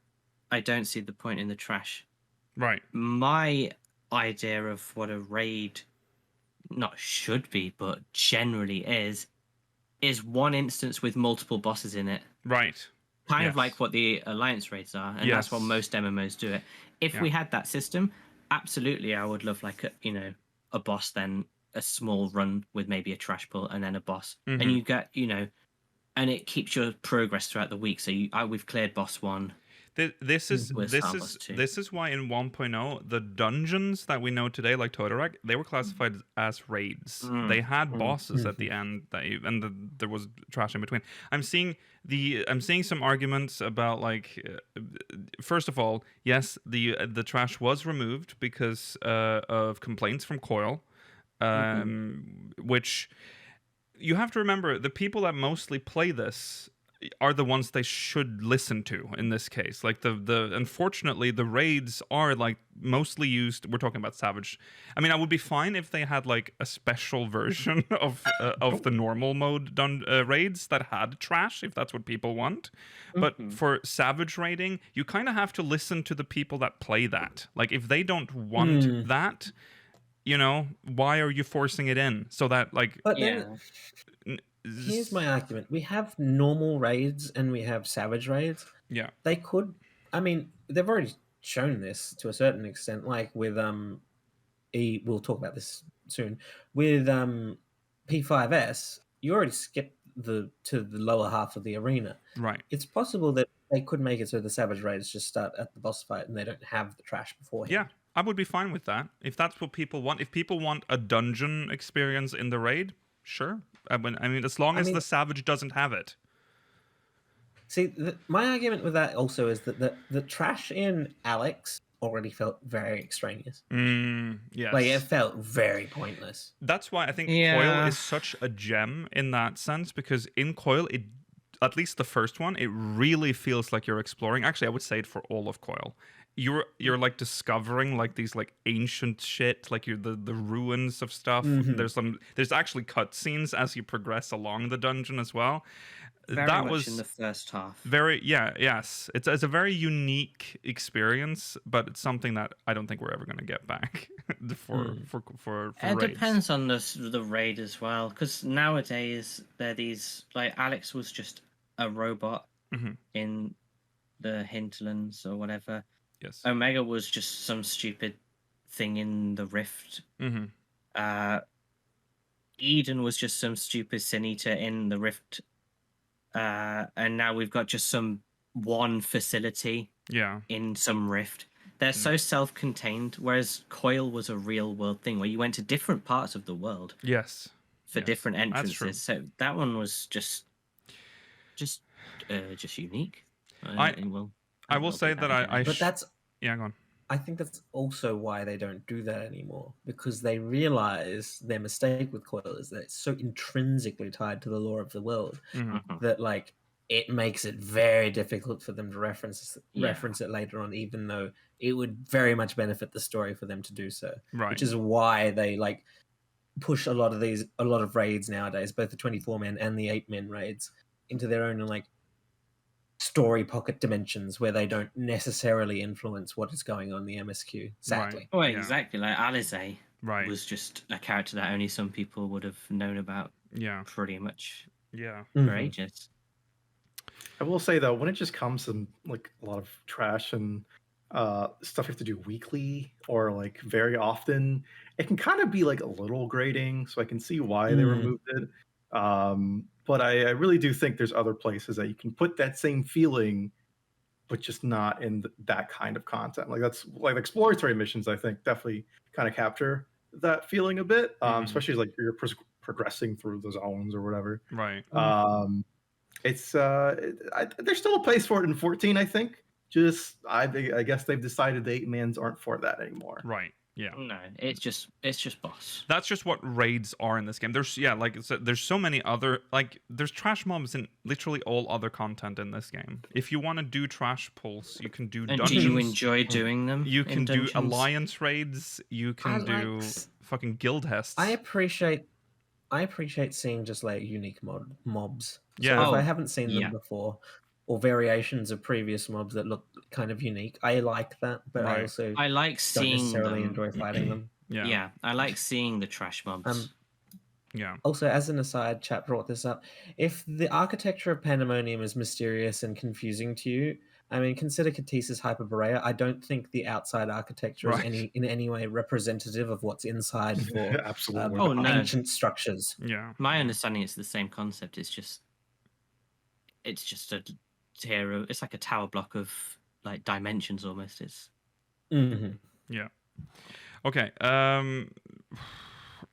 I don't see the point in the trash. Right. My idea of what a raid not should be, but generally is one instance with multiple bosses in it. Right. Kind of like what the Alliance raids are, and that's what most MMOs do it. If we had that system, absolutely, I would love like a boss, then a small run with maybe a trash pull, and then a boss, and you get and it keeps your progress throughout the week. So we've cleared boss 1. This is Was this harmless is too. this is why in 1.0 the dungeons that we know today, like Todorek, they were classified as raids. They had bosses at the end, there was trash in between. I'm seeing some arguments about like, first of all, yes, the trash was removed because of complaints from Coil, which you have to remember the people that mostly play this are the ones they should listen to in this case. Like the unfortunately the raids are like mostly used. We're talking about Savage. I mean, I would be fine if they had like a special version of the normal mode done raids that had trash, if that's what people want. But for Savage raiding, you kind of have to listen to the people that play that. Like if they don't want that, you know, why are you forcing it in? So that like, But Yeah. then here's my argument. We have normal raids and we have savage raids. yeah, They could, I mean, they've already shown this to a certain extent, like with we'll talk about this soon. With P5S, you already skipped to the lower half of the arena. right. It's possible that they could make it so the savage raids just start at the boss fight and they don't have the trash beforehand. Yeah, I would be fine with that. If that's what people want. If people want a dungeon experience in the raid, sure. I mean, as long as the Savage doesn't have it. See, my argument with that also is that the trash in Alex already felt very extraneous. Yes. Like, it felt very pointless. That's why I think Coil Yeah. is such a gem in that sense, because in Coil, at least the first one, it really feels like you're exploring. Actually, I would say it for all of Coil. You're like discovering like these like ancient shit, like the ruins of stuff. There's actually cutscenes as you progress along the dungeon as well. Very that much was in the first half. yes. It's a very unique experience, but it's something that I don't think we're ever going to get back for It raids. depends on the raid as well, because nowadays they're these like Alex was just a robot in the hinterlands or whatever. Yes. Omega was just some stupid thing in the rift. Eden was just some stupid sin eater in the rift. And now we've got just some one facility in some rift. They're so self-contained, whereas Coil was a real world thing where you went to different parts of the world. Yes. For different That's true. entrances. So that one was just unique. I will say that I But that's yeah, go on. I think that's also why they don't do that anymore, because they realize their mistake with Coil is that it's so intrinsically tied to the lore of the world that like it makes it very difficult for them to reference it later on, even though it would very much benefit the story for them to do so. Right. Which is why they like push a lot of raids nowadays, both the 24-man and the 8-man raids, into their own like story pocket dimensions where they don't necessarily influence what is going on in the MSQ. Sadly. Well, exactly. Like Alize Right. was just a character that only some people would have known about. Yeah. Pretty much. Yeah. For ages. I will say though, when it just comes to like a lot of trash and stuff you have to do weekly or like very often, it can kind of be like a little grating. So I can see why they removed it. But I really do think there's other places that you can put that same feeling, but just not in that kind of content. Like that's like exploratory missions, I think definitely kind of capture that feeling a bit, especially like you're progressing through the zones or whatever. Right. There's still a place for it in 14, I think. Just I guess they've decided the 8-mans aren't for that anymore. Right. Yeah. No, it's just boss. That's just what raids are in this game. There's like there's so many other there's trash mobs in literally all other content in this game. If you want to do trash pulls, you can do And dungeons. do you enjoy doing them? You can do dungeons? alliance raids. You can do fucking guild hests. I appreciate seeing just like unique mobs. Yeah. So if I haven't seen them before, or variations of previous mobs that look kind of unique, I like that. But I also I like don't seeing necessarily them. enjoy fighting them. Yeah, I like seeing the trash mobs. Yeah. Also, as an aside, chat brought this up. If the architecture of Pandæmonium is mysterious and confusing to you, I mean, consider Katis's Hyperborea. I don't think the outside architecture is in any way representative of what's inside for Absolutely. ancient structures. Yeah. My understanding is the same concept. It's just a tier of, it's like a tower block of like dimensions almost. It's Yeah. Okay.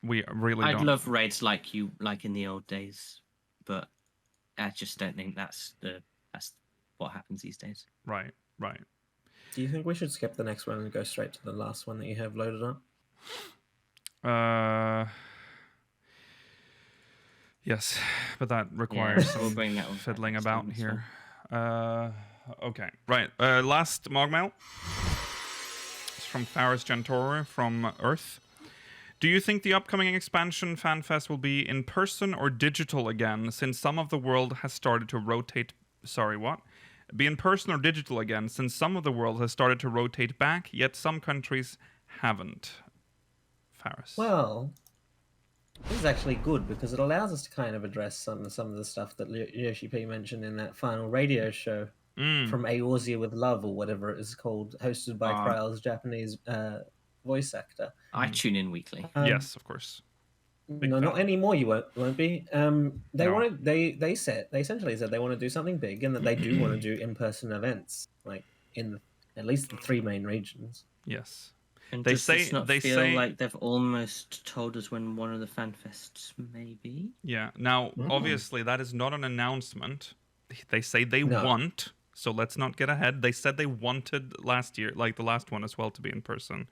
We really I'd don't. love raids like in the old days, but I just don't think that's what happens these days. Right. Do you think we should skip the next one and go straight to the last one that you have loaded up? Yes, but that requires so we'll bring that one fiddling back about next here. Okay, right. Last MogMail. It's from Faris Gentore from Earth. Do you think the upcoming expansion FanFest will be in person or digital again, since some of the world has started to rotate... Sorry, what? Be in person or digital again, since some of the world has started to rotate back, yet some countries haven't. Faris. Well, this is actually good because it allows us to kind of address some of the stuff that Yoshi P mentioned in that final radio show from Eorzea with Love, or whatever it is called, hosted by Kryle's Japanese voice actor. I tune in weekly. Yes, of course. No, not anymore. You won't be. They essentially said they want to do something big, and that they do want to do in-person events, like in at least the 3 main regions. Yes. And They does say- this not they feel say- like they've almost told us when one of the FanFests may be? Yeah. Now, obviously, that is not an announcement. They say they No. want, so let's not get ahead. They said they wanted last year, like the last one as well, to be in person.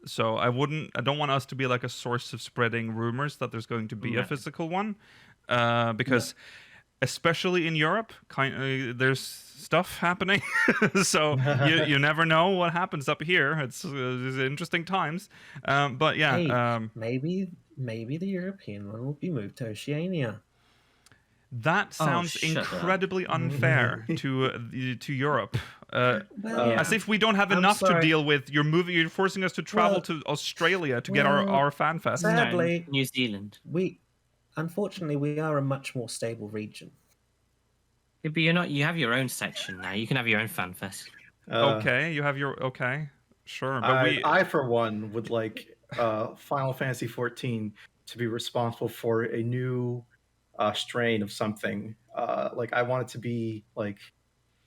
So I don't want us to be like a source of spreading rumors that there's going to be a physical one, because especially in Europe, there's stuff happening. So you never know what happens up here. It's interesting times. But yeah, Hey, maybe the European one will be moved to Oceania. that sounds shut up. incredibly unfair to Europe. Well, As if we don't have I'm enough to sorry. deal with. You're forcing us to travel Well- to Australia to get our FanFest. Sadly, New Zealand. Unfortunately, we are a much more stable region. Yeah, but you're not. You have your own section now. You can have your own FanFest. Okay, you have your sure, but I for one would like Final Fantasy XIV to be responsible for a new strain of something. Like I want it to be like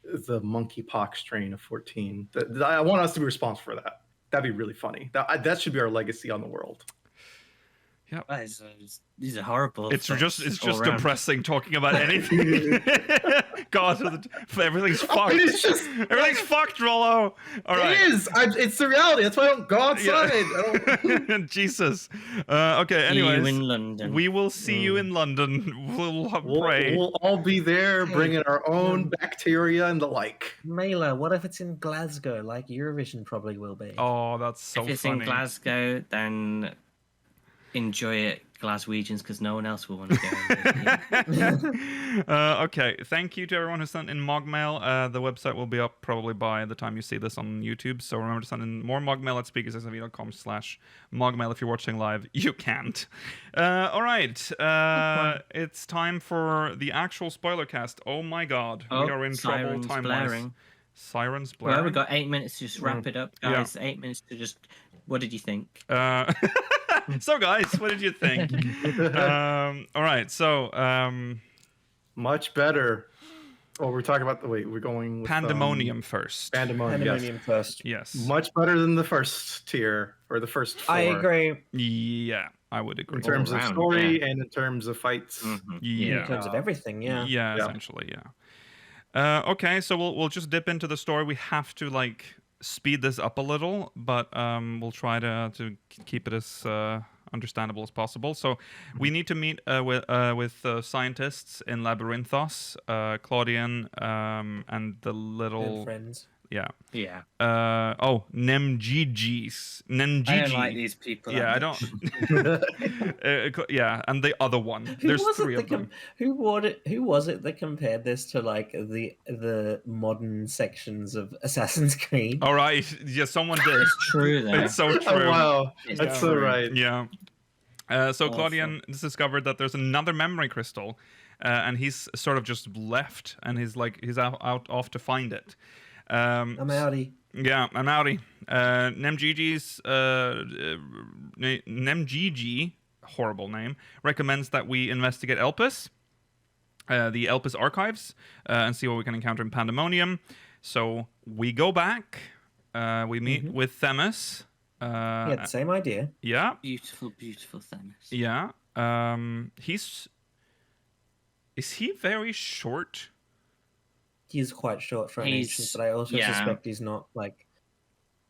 the monkeypox strain of 14. I want us to be responsible for that. That'd be really funny. That should be our legacy on the world. These are horrible. it's thoughts just all around. depressing talking about anything. God, everything's fucked. It's just Everything's fucked, Rollo. All right. It is. It's the reality. That's why I don't go outside. I don't... Jesus. Okay. See you Anyways, in London. we will see you in London. We'll pray. We'll all be there, bringing our own bacteria and the like. Mela, what if it's in Glasgow, like Eurovision probably will be? Oh, that's so if it's funny. in Glasgow, then enjoy it, Glaswegians, because no one else will want to go. Okay, thank you to everyone who sent in MogMail. The website will be up probably by the time you see this on YouTube, so remember to send in more MogMail at speakersxmv.com/MogMail. If you're watching live, you can't. All right, it's time for the actual spoiler cast. Oh my god, we are in trouble sirens time-wise. blaring. Sirens blaring. Well, we've got 8 minutes to just wrap it up, guys. 8 minutes to just... What did you think? So guys, what did you think? All right, so Much better. Oh, we're talking about we're going with Pandæmonium first. Pandæmonium, first. Yes. Much better than the first tier or the first 4. I agree. Yeah, I would agree. In terms of around, story yeah. and in terms of fights. Yeah. In terms of everything, yeah. Yeah, essentially, yeah. Okay, so we'll just dip into the story. We have to like speed this up a little, but we'll try to keep it as understandable as possible. So we need to meet with scientists in Labyrinthos, Claudian, and the little And friends. yeah. Yeah. Nemgigis. I don't like these people. Yeah, I don't. Yeah, and the other one. There's 3 of them. Who was it that compared this to like the modern sections of Assassin's Creed? All right. Yeah, someone did. It's true, though. It's so Oh, true. wow. It's That's so true. right. Yeah. So Claudian has discovered that there's another memory crystal, and he's sort of just left, and he's out off to find it. I'm outie. Yeah, I'm outie. Nemgigi, horrible name, recommends that we investigate Elpis, the Elpis archives, and see what we can encounter in Pandæmonium. So we go back. We meet with Themis. He had the same idea. Yeah. Beautiful, beautiful Themis. Yeah. Is he very short? He is quite short for an He's- ancient, but I also yeah. suspect he's not like.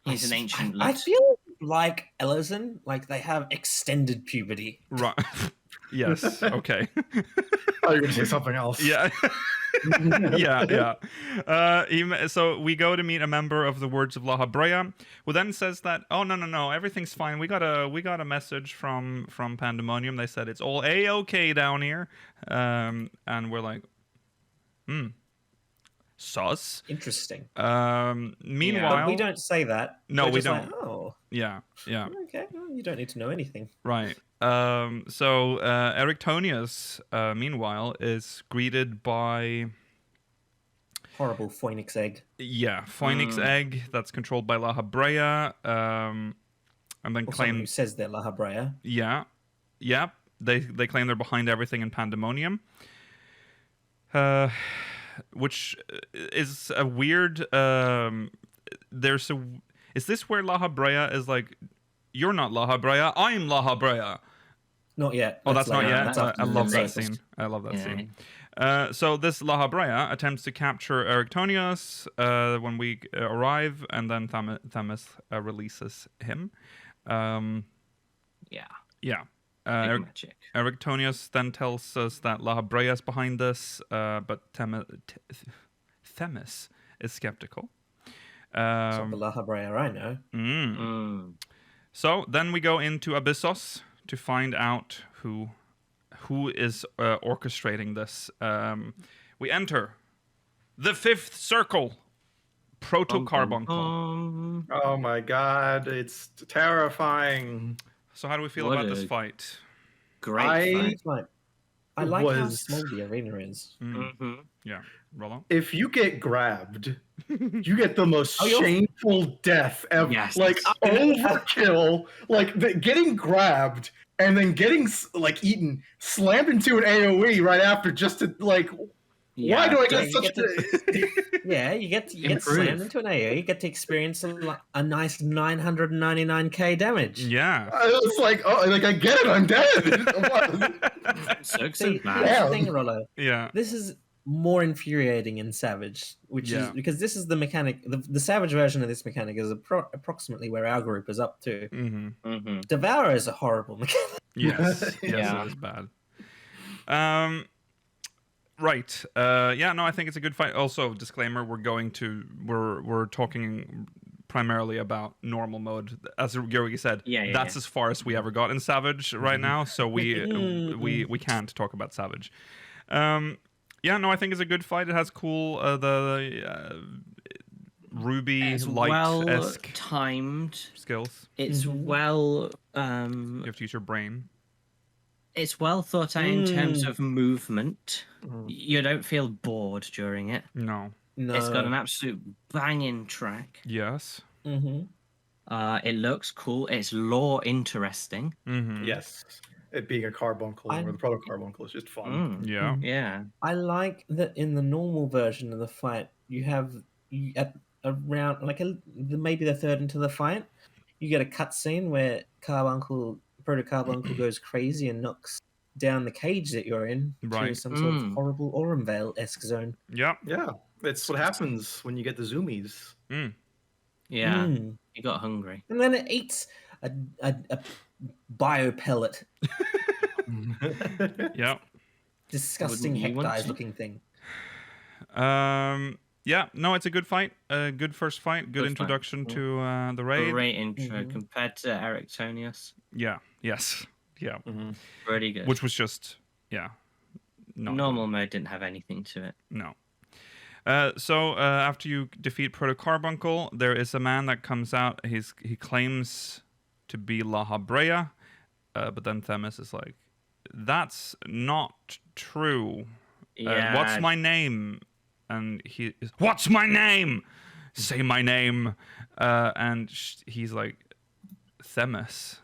He's an ancient. I lad. feel like Ellison, like they have extended puberty. Right. Yes. Okay. Oh, you're gonna say something else. Yeah. So we go to meet a member of the Words of La Habrea, who then says that, oh no, everything's fine. We got a message from Pandæmonium. They said it's all A-OK down here, and we're like, sus. Interesting. Meanwhile, But we don't say that. No, We're we just like, don't. oh, Yeah. okay. Well, you don't need to know anything. Right. So Erictonius, meanwhile, is greeted by Horrible phoenix egg. Phoenix egg that's controlled by La Habrea, and then Or someone who claim says they're La Habrea. they claim they're behind everything in Pandæmonium, which is a weird. Is this where La Habrea is like, you're not La Habrea, I'm La Habrea? Not yet. Oh, that's not later. yet. That's I after love the that latest. scene. I love that Yeah. scene. So this La Habrea attempts to capture Erictonius when we arrive, and then Themis releases him. Yeah. Yeah. Big magic. Erictonius then tells us that La Habrea is behind this, but Themis is skeptical. So the La Habrea I know. So then we go into Abyssos to find out who is orchestrating this. We enter the fifth circle, Proto-Carbuncle. Oh my god, it's terrifying. So how do we feel What about a this fight? Great I- fight. It's like, I like how was- small the arena is. Mm-hmm. Yeah, Rollo? If you get grabbed, you get the most Oh, you're- shameful death ever. Yes. Like overkill. Like getting grabbed and then getting like eaten, slammed into an AOE right after, just to like. Why do I get you such get you get Improve. slammed into an AO. You get to experience a nice 999k damage. Yeah. It's like, oh, like I get it, I'm dead. So See, bad. here's the thing, Rollo. Yeah. This is more infuriating in Savage, which Yeah. is because this is the mechanic. The Savage version of this mechanic is approximately where our group is up to. Mm-hmm. Mm-hmm. Devour is a horrible mechanic. Yes. Yes, Yeah. it is bad. Right. I think it's a good fight. Also, disclaimer: we're talking primarily about normal mode. As Georgi said, that's as far as we ever got in Savage right now. So we can't talk about Savage. I think it's a good fight. It has cool Ruby It's light well esque timed. skills. It's well. You have to use your brain. It's well thought out in terms of movement. You don't feel bored during it. No. No. It's got an absolute banging track. Yes. Mm-hmm. It looks cool. It's lore interesting. Mm-hmm. Yes. It being a carbuncle or the proto-carbuncle is just fun. Yeah. Yeah. I like that in the normal version of the fight, you have at around maybe the third into the fight, you get a cutscene where Proto-Carbuncle goes crazy and knocks down the cage that you're in to Right. some sort of horrible Auronvale-esque zone. Yep. Yeah. That's what happens when you get the zoomies. Yeah. Mm. You got hungry. And then it eats a biopellet. Yep. Disgusting Wouldn't you want hectized to? looking thing. No, it's a good fight. A good first fight. Good Good fight. introduction to the raid. Great intro compared to Erictonius. Yeah. Yes. Yeah. Pretty good. Which was just not Normal mode didn't have anything to it. No. So after you defeat Proto-Carbuncle, there is a man that comes out. He claims to be La Habrea, but then Themis is like, "That's not true. Yeah. What's my name?" And he is, "What's my name? Say my name." And he's like, "Themis."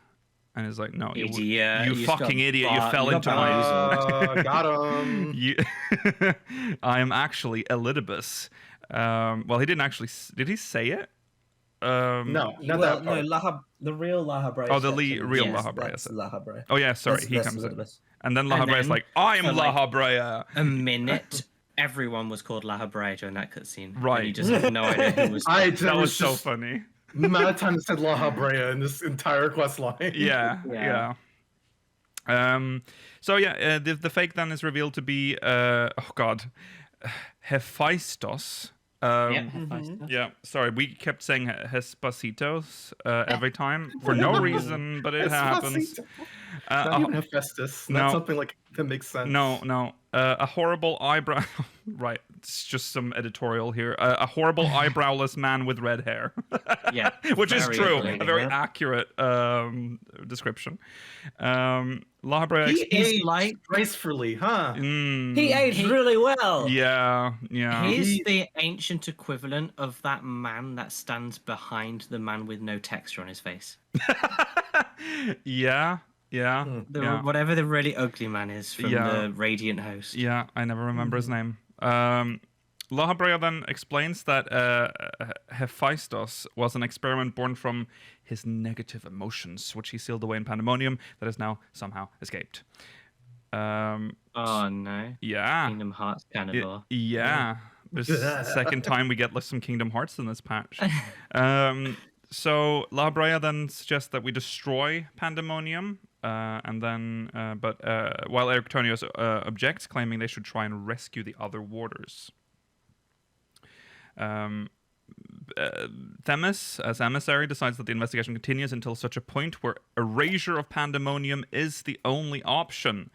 And he's like, "No, Idiot. you You fucking got idiot! You bought- fell you into got my." Got him. You, I am actually Elidibus. Well, he didn't actually. Did he say it? No, not Well, that no, part. the real La Habrea. Oh, the section, real yes, La Habrea that's section. La Habrea. Oh yeah, sorry, he That's comes in, Elizabeth. and then La And Habrea is then like, "I'm for, La like, Habrea." A minute, everyone was called La Habrea during that cutscene. Right. And you just have no idea who was. That was so funny. The amount of times it said La Habrea in this entire quest line. Yeah. So yeah, the fake then is revealed to be Hephaestus. Yeah, sorry, we kept saying Hespacitos every time for no reason, but it happens. Not even Hephaestus. Not something like that makes sense. No. A horrible eyebrow. Right, it's just some editorial here. A horrible eyebrowless man with red hair. Yeah, which is true. ugly, A very accurate description. La Habrea. He aged like gracefully, huh? He aged really well. Yeah. He's the ancient equivalent of that man that stands behind the man with no texture on his face. Yeah. Whatever the really ugly man is from the Radiant host. Yeah, I never remember his name. La Habrea then explains that Hephaestus was an experiment born from his negative emotions, which he sealed away in Pandæmonium, that has now somehow escaped. Oh no. Yeah. Kingdom Hearts carnivore. Yeah. There's the second time we get some Kingdom Hearts in this patch. So La Habrea then suggests that we destroy Pandæmonium, and then, while Eric Tonios objects, claiming they should try and rescue the other warders. Themis, as emissary, decides that the investigation continues until such a point where erasure of Pandæmonium is the only option.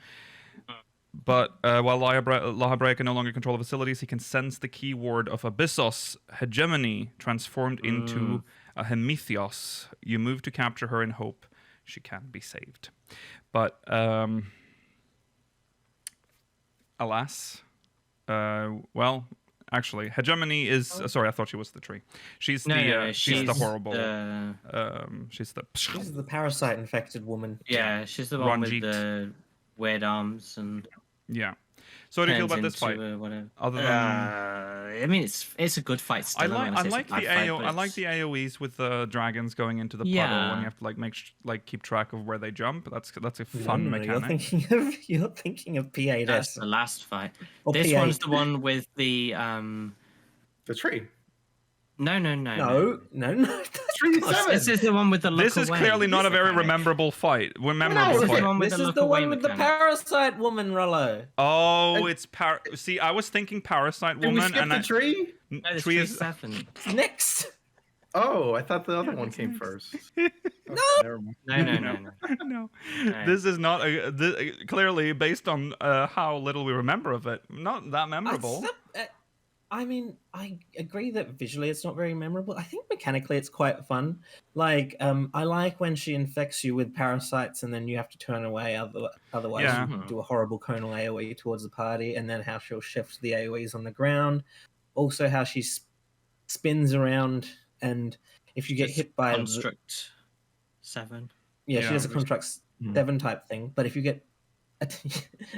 But while La Habrea can no longer control the facilities, he can sense the keyword of Abyssos, hegemony, transformed into a Hemethios. You move to capture her in hope she can be saved. But alas, well, actually, hegemony is. Sorry, I thought she was the tree. She's she's the horrible. She's the parasite infected woman. Yeah, she's the one with the weird arms and. Yeah. So what do you feel about this fight? Other than, I mean, it's a good fight. Still. I like the AOE's with the dragons going into the puddle, and you have to keep track of where they jump. That's a fun mechanic. You're thinking of P8S. That's the last fight. Or this P8. one's the one with the tree. No. This is the one with the look This is away. clearly not a very memorable fight. This is the one with the parasite woman, Rollo. Oh, it's See, I was thinking parasite woman, Did we skip the tree? No, the tree tree's is 7. Next. Oh, I thought the other one came first. No. This is not clearly based on how little we remember of it. Not that memorable. I mean, I agree that visually it's not very memorable. I think mechanically it's quite fun. Like, I like when she infects you with parasites and then you have to turn away. Otherwise, you do a horrible conal AoE towards the party, and then how she'll shift the AoEs on the ground. Also, how she spins around, and if you get hit by Construct 7. Yeah, she does a Construct 7 type thing. But if you get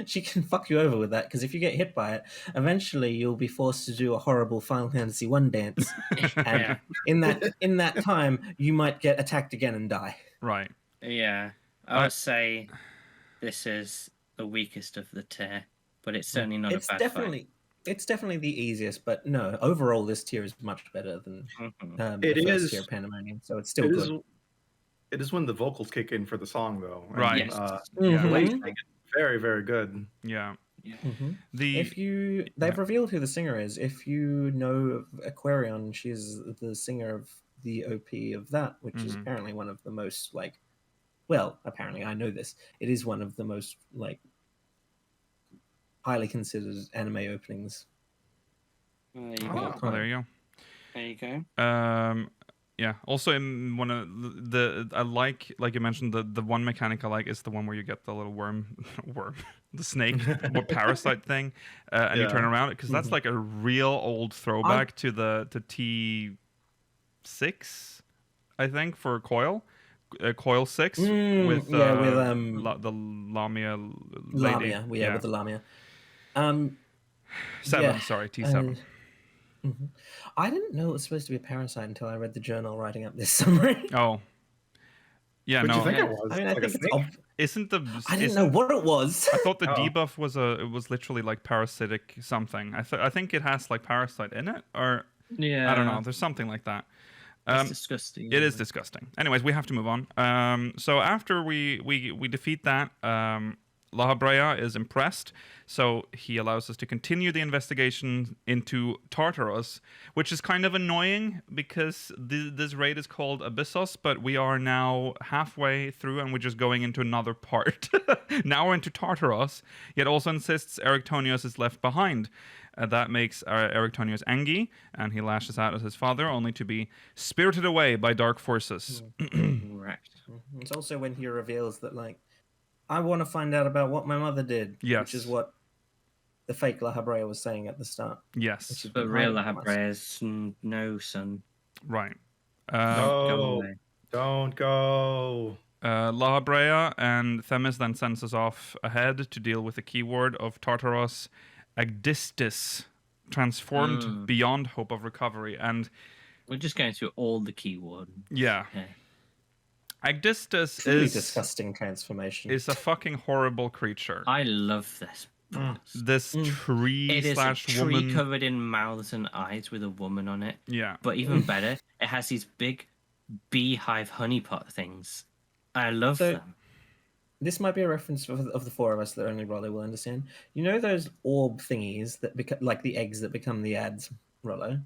she can fuck you over with that, because if you get hit by it, eventually you'll be forced to do a horrible Final Fantasy 1 dance, and in that time you might get attacked again and die. Right. Yeah, I would say this is the weakest of the tier, but it's certainly not a bad fight. It's definitely the easiest, but no, overall this tier is much better than it the is first tier Pandæmonium, so it's still good. It is when the vocals kick in for the song, though. Right. Very, very good. Yeah. Mm-hmm. They've revealed who the singer is. If you know of Aquarion, she's the singer of the OP of that, which is apparently one of the most apparently I know this. It is one of the most highly considered anime openings. There you go. Oh, there you go. There you go. Yeah. Also, in one of I like you mentioned, the one mechanic I like is the one where you get the little worm, the snake, or parasite thing, and you turn around it, because that's like a real old throwback to T6, I think, for Coil. Coil 6 with the Lamia lady. Lamia, with the Lamia. 7, sorry, T7. I didn't know it was supposed to be a parasite until I read the journal writing up this summary. Oh. Yeah, What do no. you think it was? I mean, I Like a think it's snake? Isn't the I didn't know what it was. I thought the Oh. debuff was it was literally like parasitic something. I think it has like parasite in it, or Yeah. I don't know. There's something like that. It's disgusting. It is disgusting. Anyways, we have to move on. So after we defeat that, La Habrea is impressed, so he allows us to continue the investigation into Tartarus, which is kind of annoying because this raid is called Abyssos, but we are now halfway through and we're just going into another part. Now we're into Tartarus, yet also insists Erichtonius is left behind. That makes Erichtonius angry, and he lashes out at his father, only to be spirited away by dark forces. Right. It's also when he reveals that, like, I want to find out about what my mother did. Yes. Which is what the fake La Habrea was saying at the start. Yes. Which is But been real hiding from us. Lahabrea's no, son. Right. Go No, away. don't go. La Habrea and Themis then sends us off ahead to deal with the keyword of Tartarus, Agdistis, transformed beyond hope of recovery. And We're just going through all the keyword. yeah, Okay. Agdistis Truly is disgusting transformation. a fucking horrible creature. I love this. This tree It is a slash tree woman. covered in mouths and eyes with a woman on it. Yeah. But even better, it has these big beehive honeypot things. I love So- them. This might be a reference of the four of us that only Rollo will understand. You know those orb thingies that become like the eggs that become the ads, Rollo?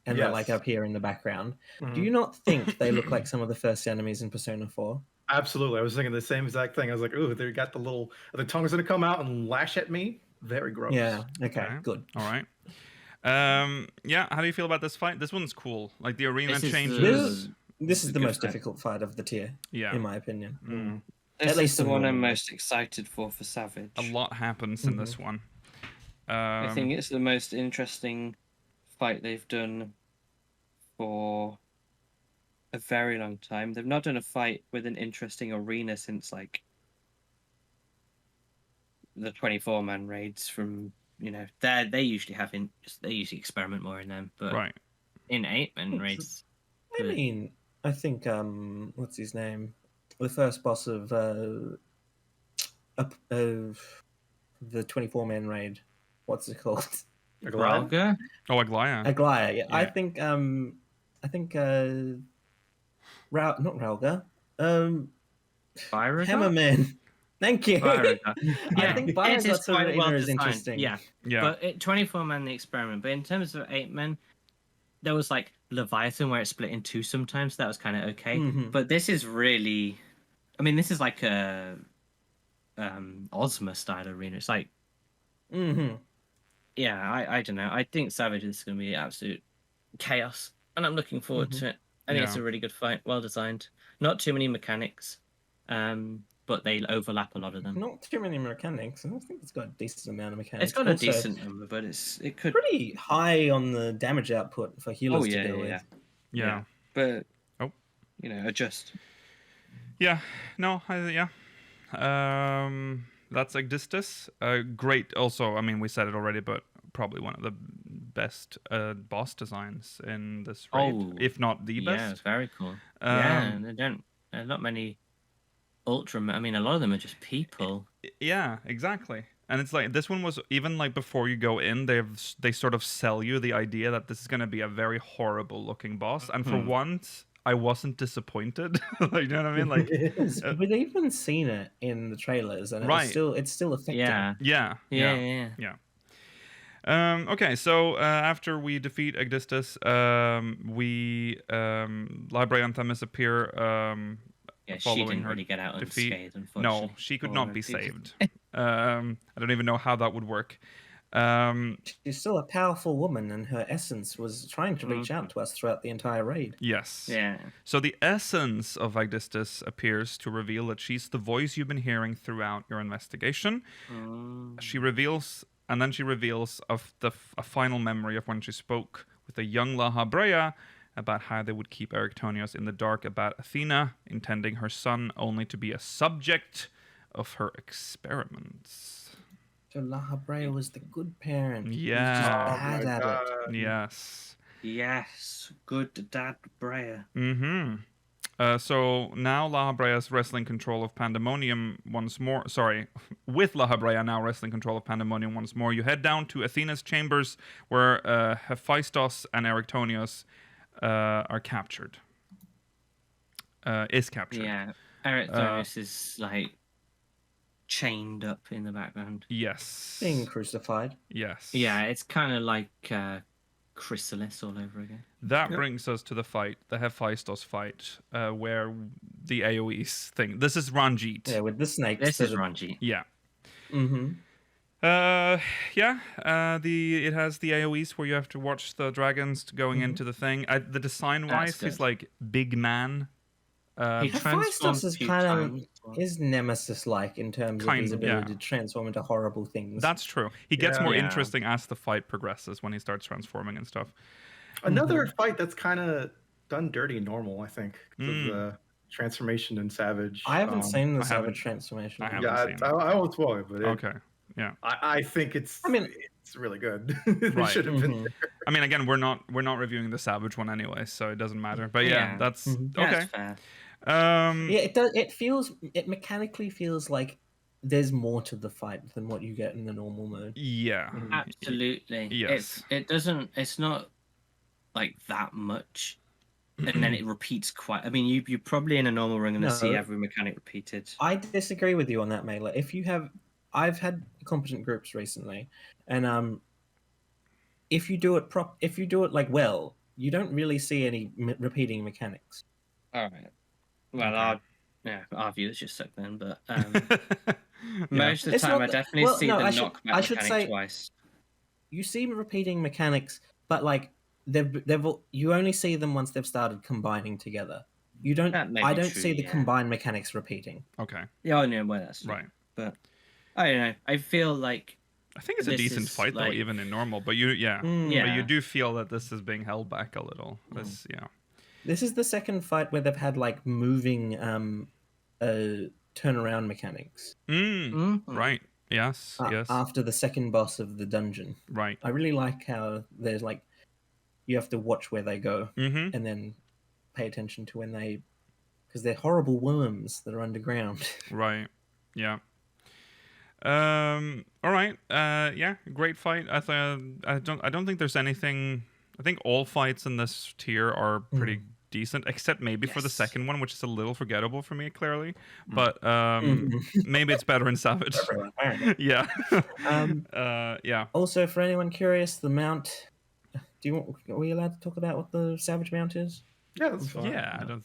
And they're like Yes. up here in the background. Mhm. Do you not think they look like some of the first enemies in Persona 4? Absolutely. I was thinking the same exact thing. I was like, ooh, they got the tongue's gonna come out and lash at me. Very gross. Yeah. Okay. Okay. Good. All right. Yeah. How do you feel about this fight? This one's cool. Like the arena This is changes. This is the good most fight. difficult fight of the tier, Yeah. in my opinion. Mm. This At least is the the one I'm normal. most excited for Savage. A lot happens in this one. I think it's the most interesting fight they've done for a very long time. They've not done a fight with an interesting arena since like the 24-man raids from, you know, they usually have they usually experiment more in them, but right. in 8-man raids, I mean, I think what's his name? The first boss of the 24-man raid. What's it called? Aglaia? Ralga? Oh, Aglaia. Aglaia. Yeah. I Yeah. think not Ralga. Byraga? Hammerman. Thank you. Byraga. I think Byron's it is lots quite of well is designed, interesting. Yeah, Yeah. but 24-man the experiment. But in terms of 8-man, there was like Leviathan where it split in two sometimes. That was kind of okay. Mhm. But this is really, I mean, this is like a Ozma style arena. It's like, Mm-hmm. yeah, I don't know. I think Savage is going to be absolute chaos, and I'm looking forward to it. I think it's Yeah. a really good fight, well designed. Not too many mechanics, but they overlap a lot of them. Not too many mechanics. I don't think it's got a decent amount of mechanics. It's got a Also, decent number, but it could. pretty high on the damage output for healers to deal with. Yeah. But Oh. you know, adjust. Yeah. No. Yeah. That's Agdistis. Great. Also, I mean, we said it already, but probably one of the best boss designs in this raid, Oh, if not the Yeah, best. it's very cool. Yeah, Um, there are not many ultra. I mean, a lot of them are just people. Yeah, exactly. And it's like this one was even like before you go in, they sort of sell you the idea that this is going to be a very horrible looking boss, and for once, I wasn't disappointed. Like, you know what I mean? Like, We'd even seen it in the trailers, and Right. it's still effective. Yeah. yeah. Okay, so after we defeat Agdistis, Library and Themis appear. Yeah, she Following didn't her really get out defeat. unscathed, unfortunately. No, she could Oh, not be Jesus. saved. I don't even know how that would work. She's still a powerful woman, and her essence was trying to reach out to us throughout the entire raid. Yes. Yeah. So the essence of Agdistis appears to reveal that she's the voice you've been hearing throughout your investigation. She reveals a final memory of when she spoke with a young La Habrea about how they would keep Erichtonius in the dark about Athena, intending her son only to be a subject of her experiments. So La Habrea was the good parent. Yeah. He was Oh just bad my at God. it. Yes. Yes, good dad Brea. Mm-hmm. So now La Habrea is wrestling control of Pandæmonium once more. Sorry, with La Habrea now wrestling control of Pandæmonium once more, you head down to Athena's chambers where Hephaestus and Erichtonius are captured. Is captured. Yeah, Erichtonius is like chained up in the background. Yes. Being crucified. Yes. Yeah, it's kind of like Chrysalis all over again. That brings us to the fight, the Hephaestus fight, where the AoEs thing. This is Ranjit. Yeah, with the snakes. This is Ranjit. Yeah. Mm-hmm. It has the AoEs where you have to watch the dragons going into the thing. The design wise, he's like big man. He transforms Hephaestus is a few kind times. of is Nemesis-like in terms of his ability to transform into horrible things. That's true. He gets more Yeah. interesting as the fight progresses when he starts transforming and stuff. Another fight that's kind of done dirty normal, I think. The transformation in Savage. I haven't seen the I haven't. Savage transformation. I haven't Yeah, seen it. I won't spoil it, but Okay. Yeah. I think it's. I mean, it's really good. It Right. should have been. I mean, again, we're not reviewing the Savage one anyway, so it doesn't matter. But yeah, Yeah. that's Mhm. Yeah, okay. that's fair. Yeah, it does. It mechanically feels like there's more to the fight than what you get in the normal mode. Yeah. Absolutely. Yes. It doesn't. It's not like that much, and then it repeats quite. I mean, you probably in a normal run going to see every mechanic repeated. I disagree with you on that, Mailer. I've had competent groups recently, and if you do it like well, you don't really see any repeating mechanics. All right. Well, our viewers just suck then, but Yeah. most of the It's time not I the- definitely well, see no, the I should- knockback I should mechanic say- twice. You see repeating mechanics, but like you only see them once they've started combining together. You don't. That may I be don't true, see the yeah. combined mechanics repeating. Okay. Yeah, I know where that's true. Right. But I don't know. I feel like I think it's a This decent is, fight though, like- even in normal. But you, yeah. but you do feel that this is being held back a little. This, This is the second fight where they've had like moving turnaround mechanics. Mhm. Right. Yes. Yes. After the second boss of the dungeon. Right. I really like how there's like you have to watch where they go Mm-hmm. and then pay attention to when because they're horrible worms that are underground. Right. Yeah. All right. Yeah. Great fight. I don't think there's anything. I think all fights in this tier are pretty decent, except maybe for the Yes. second one, which is a little forgettable for me, clearly. But Mhm. maybe it's better in Savage. Yeah. Yeah. Also, for anyone curious, the mount. Are we allowed to talk about what the Savage mount is? Yeah, that's fine. Yeah. I don't.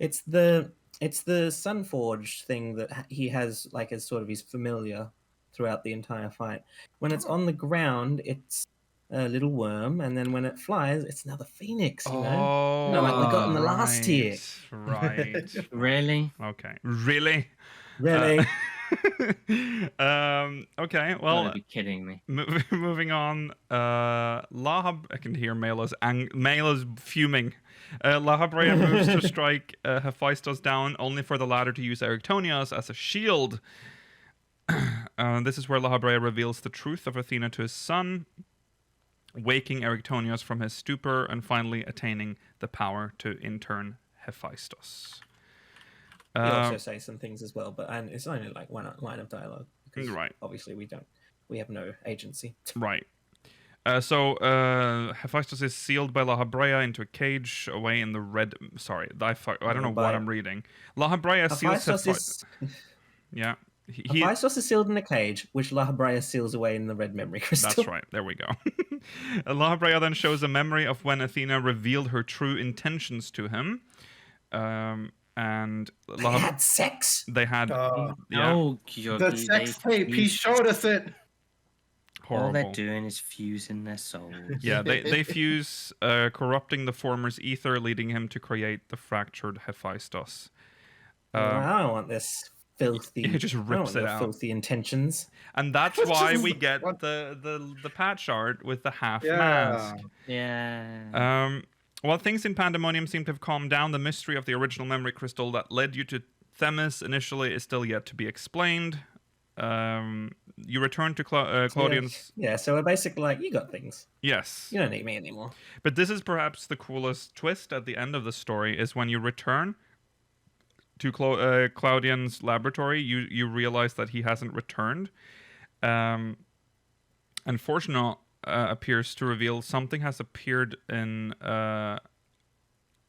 It's the Sunforged thing that he has like as sort of his familiar throughout the entire fight. When it's on the ground, it's a little worm, and then when it flies, it's another phoenix. You know, Oh, like we got in the last tier. Right. Really? Okay. Really? Really? Okay. You Well, gotta be kidding me. moving on. Lahab. I can hear Mela's fuming. Lahabrea moves to strike Hephaestus down, only for the latter to use Erichtonius as a shield. This is where Lahabrea reveals the truth of Athena to his son, waking Erichtonius from his stupor and finally attaining the power to intern Hephaestus. He also say some things as well, but it's only like one line of dialogue because Right. obviously we have no agency. Right. So Hephaestus is sealed by Lahabrea into a cage away in the red. Sorry, I don't know what I'm reading. Lahabrea seals Hephaestus. Yeah. Hephaestus is sealed in a cage, which Lahabrea seals away in the red memory crystal. That's right. There we go. Lahabrea then shows a memory of when Athena revealed her true intentions to him. And They had sex. They had. Yeah. Oh, The sex tape. He showed us it. Horrible. All they're doing is fusing their souls. Yeah, they fuse, corrupting the former's ether, leading him to create the fractured Hephaestus. I don't want this filthy. He just rips it out. Filthy intentions. And that's why we get the patch art with the half mask. Yeah. While things in Pandæmonium seem to have calmed down, the mystery of the original memory crystal that led you to Themis initially is still yet to be explained. You return to Claudian's. Yeah, so we're basically like, you got things. Yes. You don't need me anymore. But this is perhaps the coolest twist at the end of the story is when you return to Claudian's laboratory, you realize that he hasn't returned. And Fortunate appears to reveal something has appeared in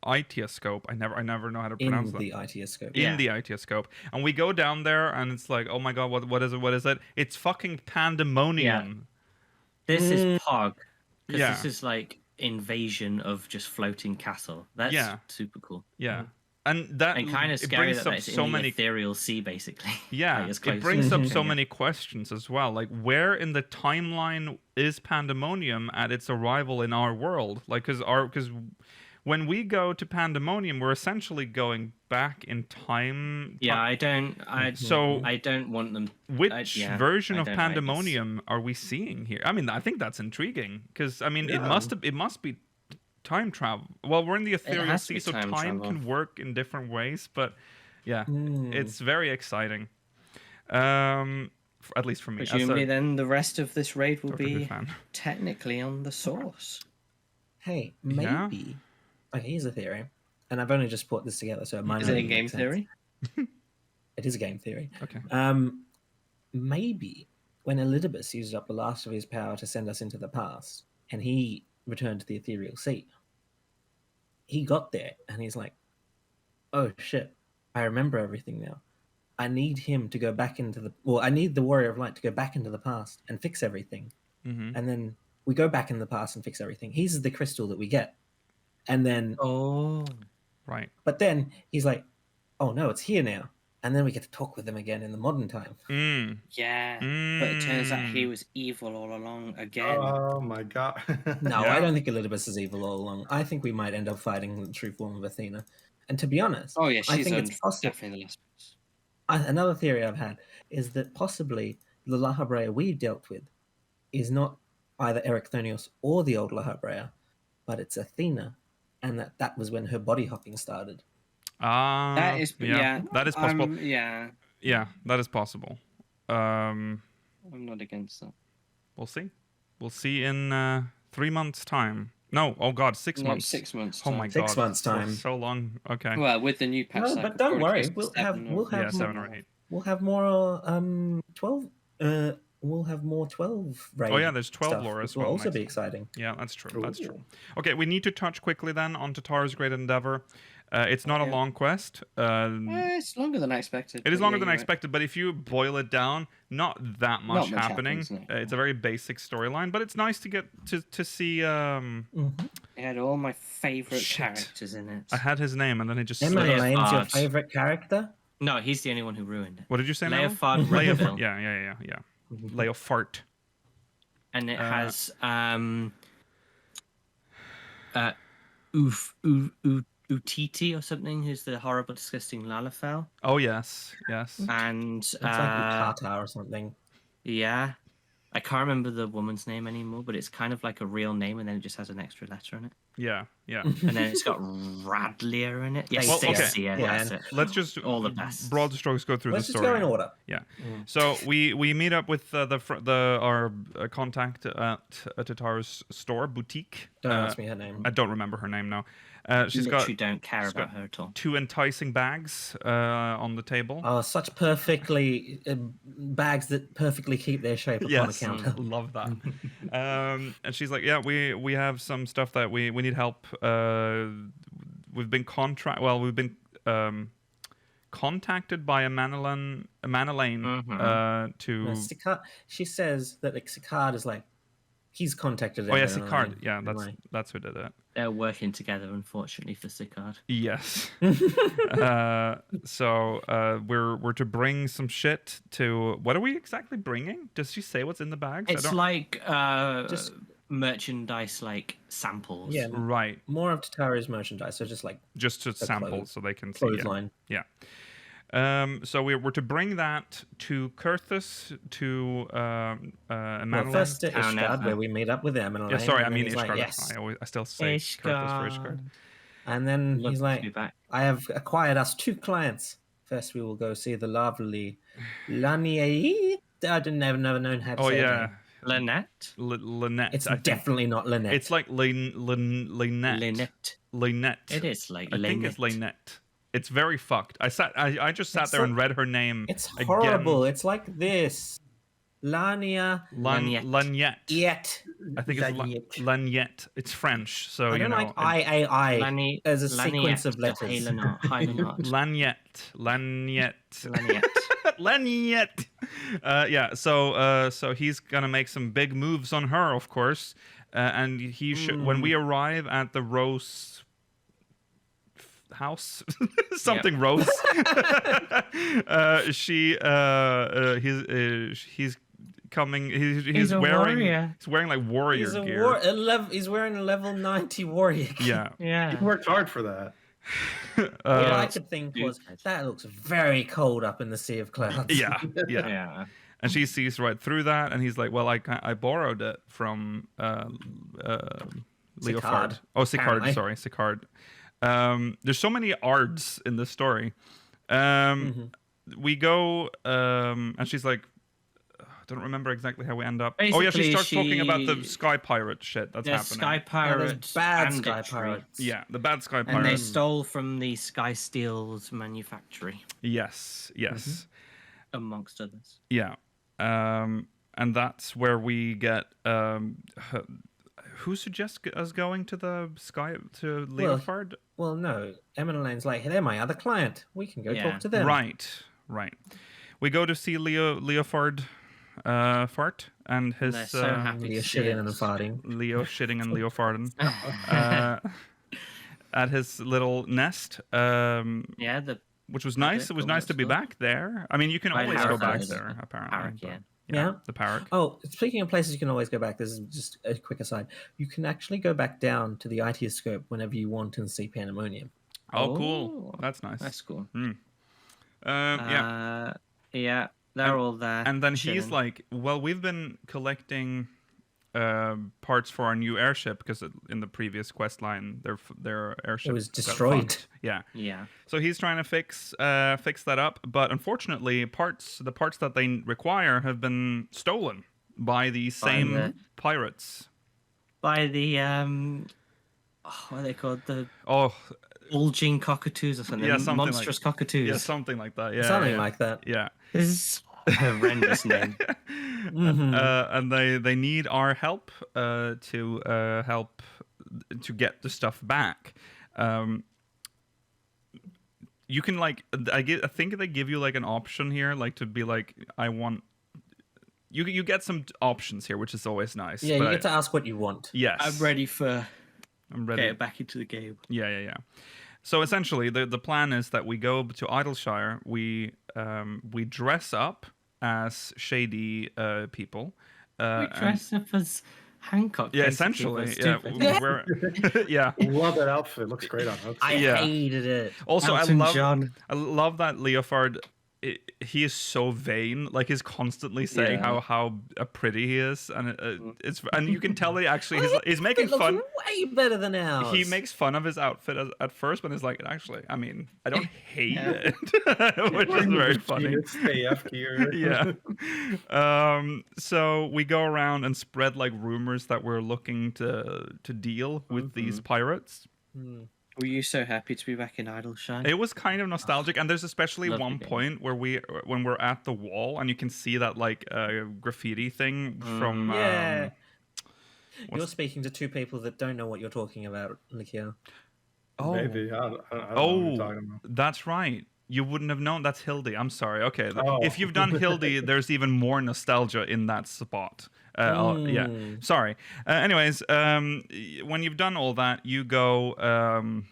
Itioscope. I never know how to pronounce that. In the Itioscope. In the Itioscope. And we go down there and it's like, oh my god, what is it? What is it? It's fucking Pandæmonium. This is Pog. Because this is like invasion of just floating castle. That's super cool. Yeah. And kind of scary that it's so in many the ethereal sea, basically. Yeah, like it brings up so many questions as well. Like, where in the timeline is Pandæmonium at its arrival in our world? Like, because when we go to Pandæmonium, we're essentially going back in time. Yeah, I don't want them. Which version of Pandæmonium are we seeing here? I mean, I think that's intriguing because I mean, it must be time travel. Well, we're in the ethereal sea, so time can work in different ways. But yeah, it's very exciting. At least for me. Presumably, then the rest of this raid will be technically on the source. Hey, maybe. Yeah. Okay, here's a theory, and I've only just put this together, so it might. Is it a game theory? It is a game theory. Okay. Maybe when Elidibus used up the last of his power to send us into the past, and he returned to the ethereal sea, he got there, and he's like, "Oh shit, I remember everything now. I need him to go back into the. Well, I need the Warrior of Light to go back into the past and fix everything." Mm-hmm. And then we go back in the past and fix everything. He's the crystal that we get. And then right. But then he's like, "Oh no, it's here now." And then we get to talk with him again in the modern time. Yeah. But it turns out he was evil all along again. Oh my god. No, I don't think Elidibus is evil all along. I think we might end up fighting the true form of Athena. And to be honest, I think it's possible. Definitely the last Another theory I've had is that possibly the La Habrea we dealt with is not either Erichthonios or the old La Habrea, but it's Athena. And that was when her body hopping started. That is that is possible. Yeah, that is possible. I'm not against that. We'll see. We'll see in 3 months' time. No, oh god, 6 months. 6 months. Oh my god, 6 months' time. So long. Okay. Well, with the new patch. No, but don't worry. We'll have 7 or 8. We'll have more 12. We'll have more 12 raid. Oh yeah, there's 12 lore as well. Will also be exciting. Yeah, that's true. That's true. Okay, we need to touch quickly then on Tataru's Great Endeavour. It's not a long quest. It's longer than I expected. It is longer than I expected, but if you boil it down, not that much happening. It's a very basic storyline, but it's nice to get to see. It had all my favorite characters in it. I had his name, and then it just. Lane's your favorite character? No, he's the only one who ruined it. What did you say? Leofard. Yeah. Leofart. And it has Utiti or something, who's the horrible, disgusting Lalafell. Oh yes. And it's like Tataru or something. Yeah, I can't remember the woman's name anymore, but it's kind of like a real name, and then it just has an extra letter in it. Yeah. And then it's got Radlier in it. Yes, that's it. Let's just all the best broad strokes go through the story. Let's just go in order. Yeah. So we meet up with our contact at Tataru's store boutique. Don't ask me her name. I don't remember her name now. She's got. You don't care about her at all. 2 enticing bags on the table. Oh, such perfectly bags that perfectly keep their shape upon a counter. Love that. And she's like, "Yeah, we have some stuff that we need help. We've been contacted by a Manalain to." She says that Sicard is like. He's contacted. Oh yeah, Sicard. Yeah, that's who did it. They're working together, unfortunately, for Sicard. Yes. So we're to bring some shit to. What are we exactly bringing? Does she say what's in the bags? It's like just merchandise, like samples. Yeah, right. More of Tataru's merchandise, so just samples, so they can see. Clothesline. Yeah. So we're to bring that to Kurthus, to first to Ishgard, where we meet up with them. Yeah, sorry, I mean Ishgard. Like, yes. I still say Kurthus for Ishgard. And then he's like, I have acquired us 2 clients. First, we will go see the lovely Laniei. I'd never known how to say her name. Lynette? Lynette. It's definitely not Lynette. It's like Lynette. Lynette. It is like I think it's Lynette. It's very fucked. I just sat there and read her name. It's horrible. It's like this. Lanyette. Lanyette. I think it's Lanyette. It's French, so I don't like I as a sequence of letters. Lanyette. Lanyette. Yeah. So he's gonna make some big moves on her, of course, and he should. When we arrive at the Rose house, something Rose. He's coming. He's wearing. Warrior. He's wearing like warrior gear. He's wearing a level 90 warrior gear. Yeah. He worked hard for that. What I could think was that looks very cold up in the sea of clouds. Yeah. And she sees right through that, and he's like, "Well, I borrowed it from Leofard. Oh, Sicard. Sorry, Sicard. There's so many Ards in this story. We go, and she's like, I don't remember exactly how we end up. Basically, she starts talking about the sky pirate shit that's happening. Sky pirates, bad sky pirates. Yeah, the bad sky pirates. And they stole from the Sky Steel's manufactory. Yes. Amongst others. Yeah. And that's where we get who suggests us going to the sky to Leofard? Well, no. Emily's like, hey, they're my other client. We can go talk to them. Right. We go to see Leofard fart and his so happy Leo shitting and farting. Leo shitting and Leo farting at his little nest. Which was nice. It was nice to be back there. I mean, you can always go back there, apparently. Yeah, the parrot. Oh, speaking of places you can always go back, this is just a quick aside. You can actually go back down to the ITScope whenever you want and see Pandæmonium. Oh, cool. That's nice. That's cool. Yeah, they're all there. And then he's like, well, we've been collecting parts for our new airship because in the previous quest line, their airship was destroyed. Yeah. Yeah. So he's trying to fix that up, but unfortunately, the parts that they require have been stolen by the same pirates. By the what are they called? The bulging cockatoos or something. Yeah, something monstrous cockatoos. Yeah, something like that. Yeah, something like that. Yeah. This is a horrendous name. And they need our help to help to get the stuff back. You can I think they give you like an option here, like to be like, I want. You get some options here, which is always nice. Yeah, you get to ask what you want. Yes, I'm ready. Get back into the game. Yeah. So essentially, the plan is that we go to Idleshire. We dress up as shady people. We dress up as Hancock. Yeah, essentially. Yeah. Love that outfit. It looks great on her. I hated it. Also, I love that Leofard. He is so vain. Like, he's constantly saying how pretty he is, and and you can tell that he's making fun. Way better than ours. He makes fun of his outfit at first, but he's like, actually, I mean, I don't hate it, which is very funny. AF gear. Yeah. So we go around and spread like rumors that we're looking to deal with these pirates. Were you so happy to be back in Idleshire? It was kind of nostalgic, and there's especially one point where when we're at the wall and you can see that like graffiti thing from. You're speaking to two people that don't know what you're talking about, Nikhil. Oh, maybe. I don't know what you're talking about. That's right. You wouldn't have known. That's Hildy. I'm sorry. Okay, if you've done Hildy, there's even more nostalgia in that spot. Yeah, sorry. Anyways, when you've done all that, you go.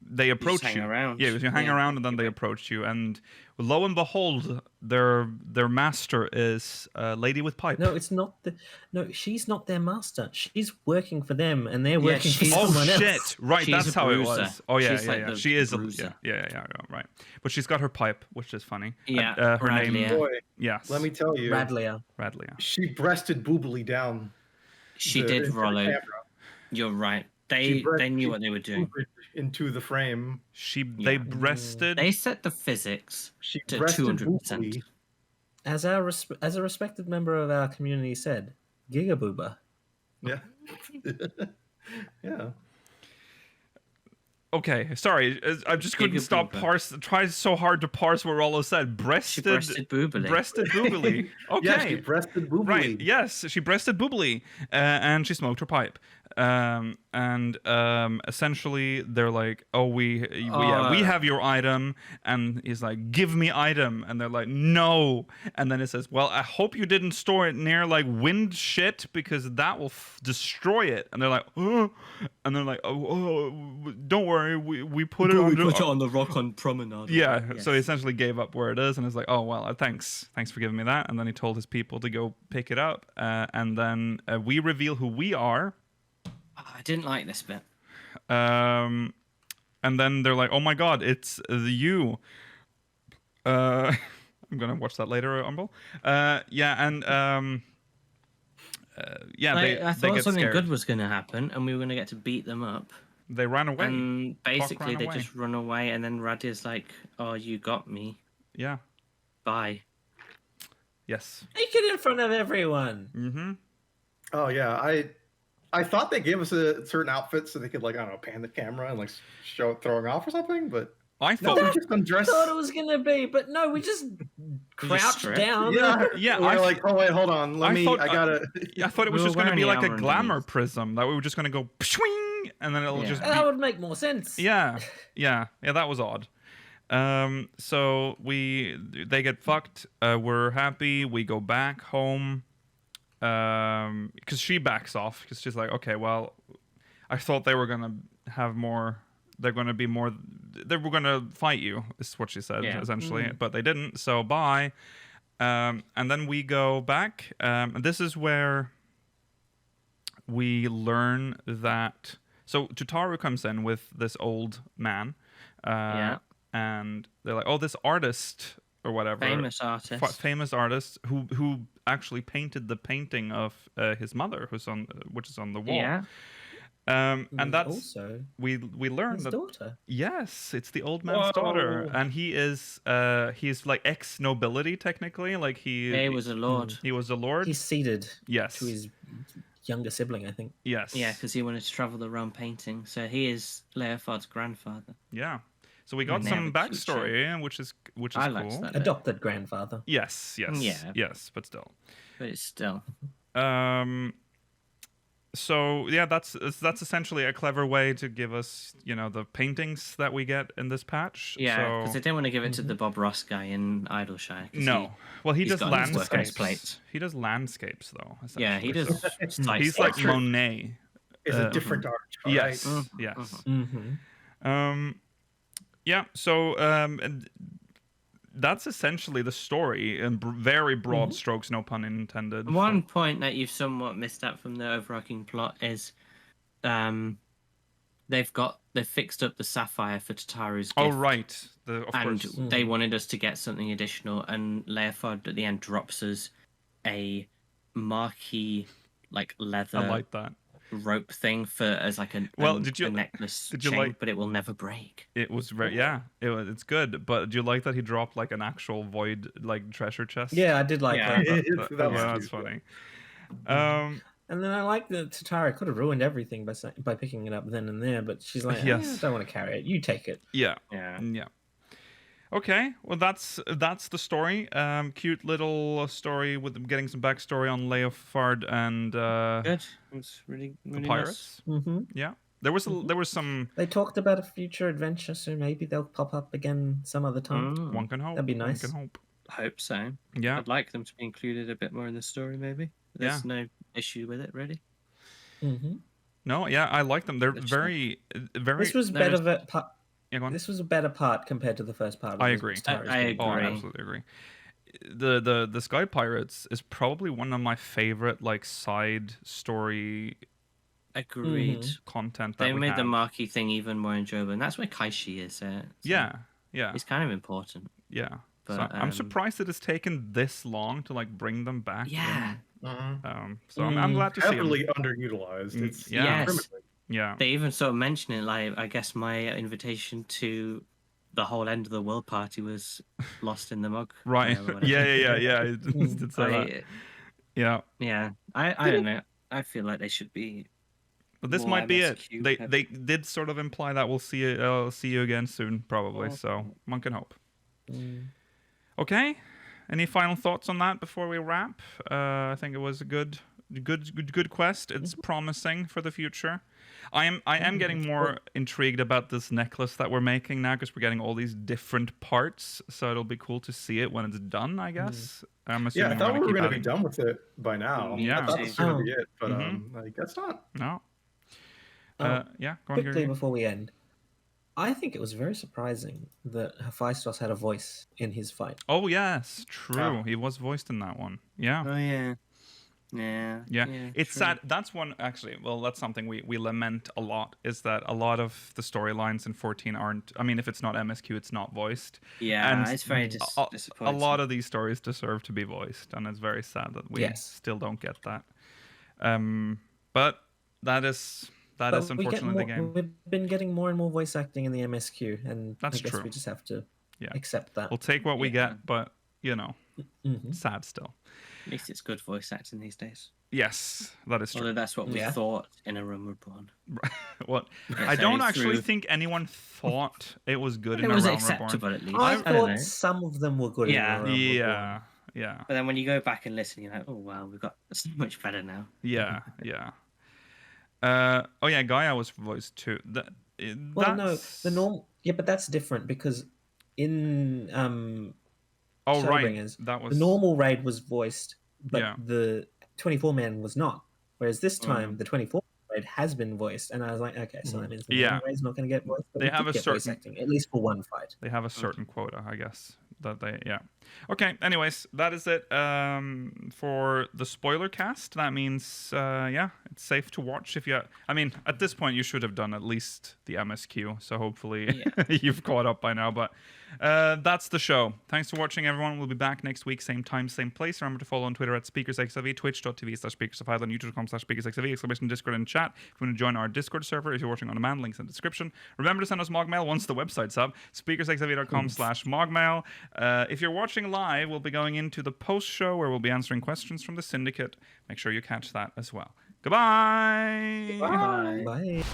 They approach you. Around. Yeah, you hang around, and then they approach you, and lo and behold, their master is a lady with pipe. No, it's not. No, she's not their master. She's working for them, and they're working for someone else. Oh shit! Right, that's how it was. Oh yeah, yeah. She is yeah, right. But she's got her pipe, which is funny. Yeah, her name. Boy, yes. Let me tell you, Radlia. She breasted boobily down. She did roll over. You're right. They knew what they were doing. Into the frame. They breasted. They set the physics to breasted 200%. Boobly. As a respected member of our community said, Gigabooba. Yeah. Yeah. Okay, sorry. I just couldn't stop trying so hard to parse what Rollo said. Breasted boobily. Breasted boobily. Okay. Yes, she breasted boobily. Right. Yes, she breasted boobily, and she smoked her pipe. Essentially, they're like, "Oh, we have your item," and he's like, "Give me item," and they're like, "No," and then it says, "Well, I hope you didn't store it near like wind shit because that will destroy it," and they're like, "Oh," and they're like, "Oh, don't worry, we put it on the rock on promenade." Yeah, yes. So he essentially gave up where it is, and he's like, "Oh well, thanks for giving me that," and then he told his people to go pick it up, and then we reveal who we are. I didn't like this bit. And then they're like, "Oh my god, it's you." I'm gonna watch that later, Umble. I thought something scared. good was gonna happen, and we were gonna get to beat them up. They ran away. And basically, they just run away, and then Radya's like, "Oh, you got me. Yeah. Bye." Yes. Naked in front of everyone. Mm-hmm. Oh yeah, I thought they gave us a certain outfit so they could, like, I don't know, pan the camera and like show it throwing off or something, but I thought we just undressed. Thought it was gonna be, but no, we just crouched down. Yeah. We're like, oh wait, hold on, I thought it was just gonna be like a glamour prism that we were just gonna go pshwing, and then it'll just. That would make more sense. Yeah. That was odd. So they get fucked. We're happy. We go back home. Because she backs off because she's like, okay, well, I thought they were gonna have more. They're gonna be more. They were gonna fight you. Is what she said essentially, but they didn't. So bye. And then we go back. And this is where we learn that. So Tataru comes in with this old man. And they're like, oh, this artist or whatever, famous artist who actually painted the painting of his mother, which is on the wall. And that's also we learned that daughter. Yes, it's the old man's daughter, and he's like ex-nobility technically, like he was a lord. He was a lord. He's ceded. Yes. To his younger sibling, I think. Yes. Yeah, because he wanted to travel around painting, so he is Leofard's grandfather. Yeah. So we got some backstory, which is cool. Adopted grandfather. Yes, but still. But it's still. So yeah, that's essentially a clever way to give us, the paintings that we get in this patch. Yeah, because they didn't want to give it to the Bob Ross guy in Idleshire. No, he does landscapes. He does landscapes though. Yeah, he does. He's like Monet. It's a different art. Yes, right? yes. Mm-hmm. Yeah, so that's essentially the story in very broad strokes, no pun intended. One point that you've somewhat missed out from the overarching plot is they've fixed up the sapphire for Tataru's gift. Oh, right. Of course. They wanted us to get something additional, and Leofard at the end drops us a marquee, like, leather. I like that. Rope thing as like a necklace chain, but it will never break. It was it's good, but do you like that he dropped like an actual void like treasure chest? Yeah, I did like that. That's funny. And then I like that Tataru could have ruined everything by picking it up then and there, but she's like, I don't want to carry it. You take it. Yeah. Okay, well that's the story. Cute little story with them getting some backstory on Leofard and good. It's really the pirates. Nice. Mm-hmm. Yeah, there was some. They talked about a future adventure, so maybe they'll pop up again some other time. One can hope. That'd be nice. One can hope. I hope so. Yeah, I'd like them to be included a bit more in the story. Maybe there's no issue with it really. Mm-hmm. No, yeah, I like them. They're very. This was This was a better part compared to the first part. I agree. I agree. Oh, I absolutely agree. The Sky Pirates is probably one of my favorite like side story. Agreed. Content. They made the marquee thing even more enjoyable, and that's where Kaishi is. Yeah. He's kind of important. Yeah. But, so I'm surprised it has taken this long to like bring them back. Yeah. So I'm glad to see them. Heavily underutilized. It's yes. Yeah. They even sort of mention it, like, I guess my invitation to the whole end of the world party was lost in the mug. Right. Yeah. It did say that. Yeah. Yeah. I don't know. I feel like they should be. But this more might be it. MSQ They did sort of imply that we'll see you again soon, probably. So one can hope. Okay. Any final thoughts on that before we wrap? I think it was a good quest. It's promising for the future. I am getting more intrigued about this necklace that we're making now, because we're getting all these different parts. So it'll be cool to see it when it's done, I guess. I'm assuming. Yeah, I thought we were going to be done with it by now. Yeah. I thought this was going to be it, but I guess not. No. Yeah. Go on, Quickly before we end, I think it was very surprising that Hephaestus had a voice in his fight. Oh yes, true. He was voiced in that one. Yeah. Oh yeah. Yeah. It's sad. That's one, actually. Well, that's something we lament a lot, is that a lot of the storylines in 14 aren't. I mean, if it's not MSQ, it's not voiced. Yeah, and it's very disappointing. A lot of these stories deserve to be voiced, and it's very sad that we still don't get that. But that is unfortunately the game. We've been getting more and more voice acting in the MSQ, and that's I guess true. we just have to accept that. We'll take what we get, but sad still. At least it's good voice acting these days. Yes, that is true. Although that's what we thought in A Realm Reborn. What? I don't actually think anyone thought it was good in A Realm Reborn. It was acceptable, at least. I thought some of them were good in A Realm Reborn. Yeah. But then when you go back and listen, you're like, oh wow, we've got so much better now. Yeah. Gaia was voiced too. No, the normal. Yeah, but that's different, because in Shadowbringers, that was the normal raid was voiced, but the 24-man was not. Whereas this time, the 24 raid has been voiced, and I was like, okay, so that means the main raid's not going to get voiced. But they have a certain voice acting, at least for one fight. They have a certain quota, I guess. Okay. Anyways, that is it for the spoiler cast. That means it's safe to watch if you. I mean, at this point, you should have done at least the MSQ. So hopefully you've caught up by now. But that's the show. Thanks for watching, everyone. We'll be back next week, same time, same place. Remember to follow on Twitter at SpeakersXIV, twitch.tv/SpeakersOfHighland, YouTube.com/SpeakersXIV, exclamation Discord and chat. If you want to join our Discord server, if you're watching on demand, links in the description. Remember to send us MogMail once the website's up. SpeakersXIV.com/MogMail. If you're watching live, we'll be going into the post show where we'll be answering questions from the Syndicate. Make sure you catch that as well. Goodbye. Bye.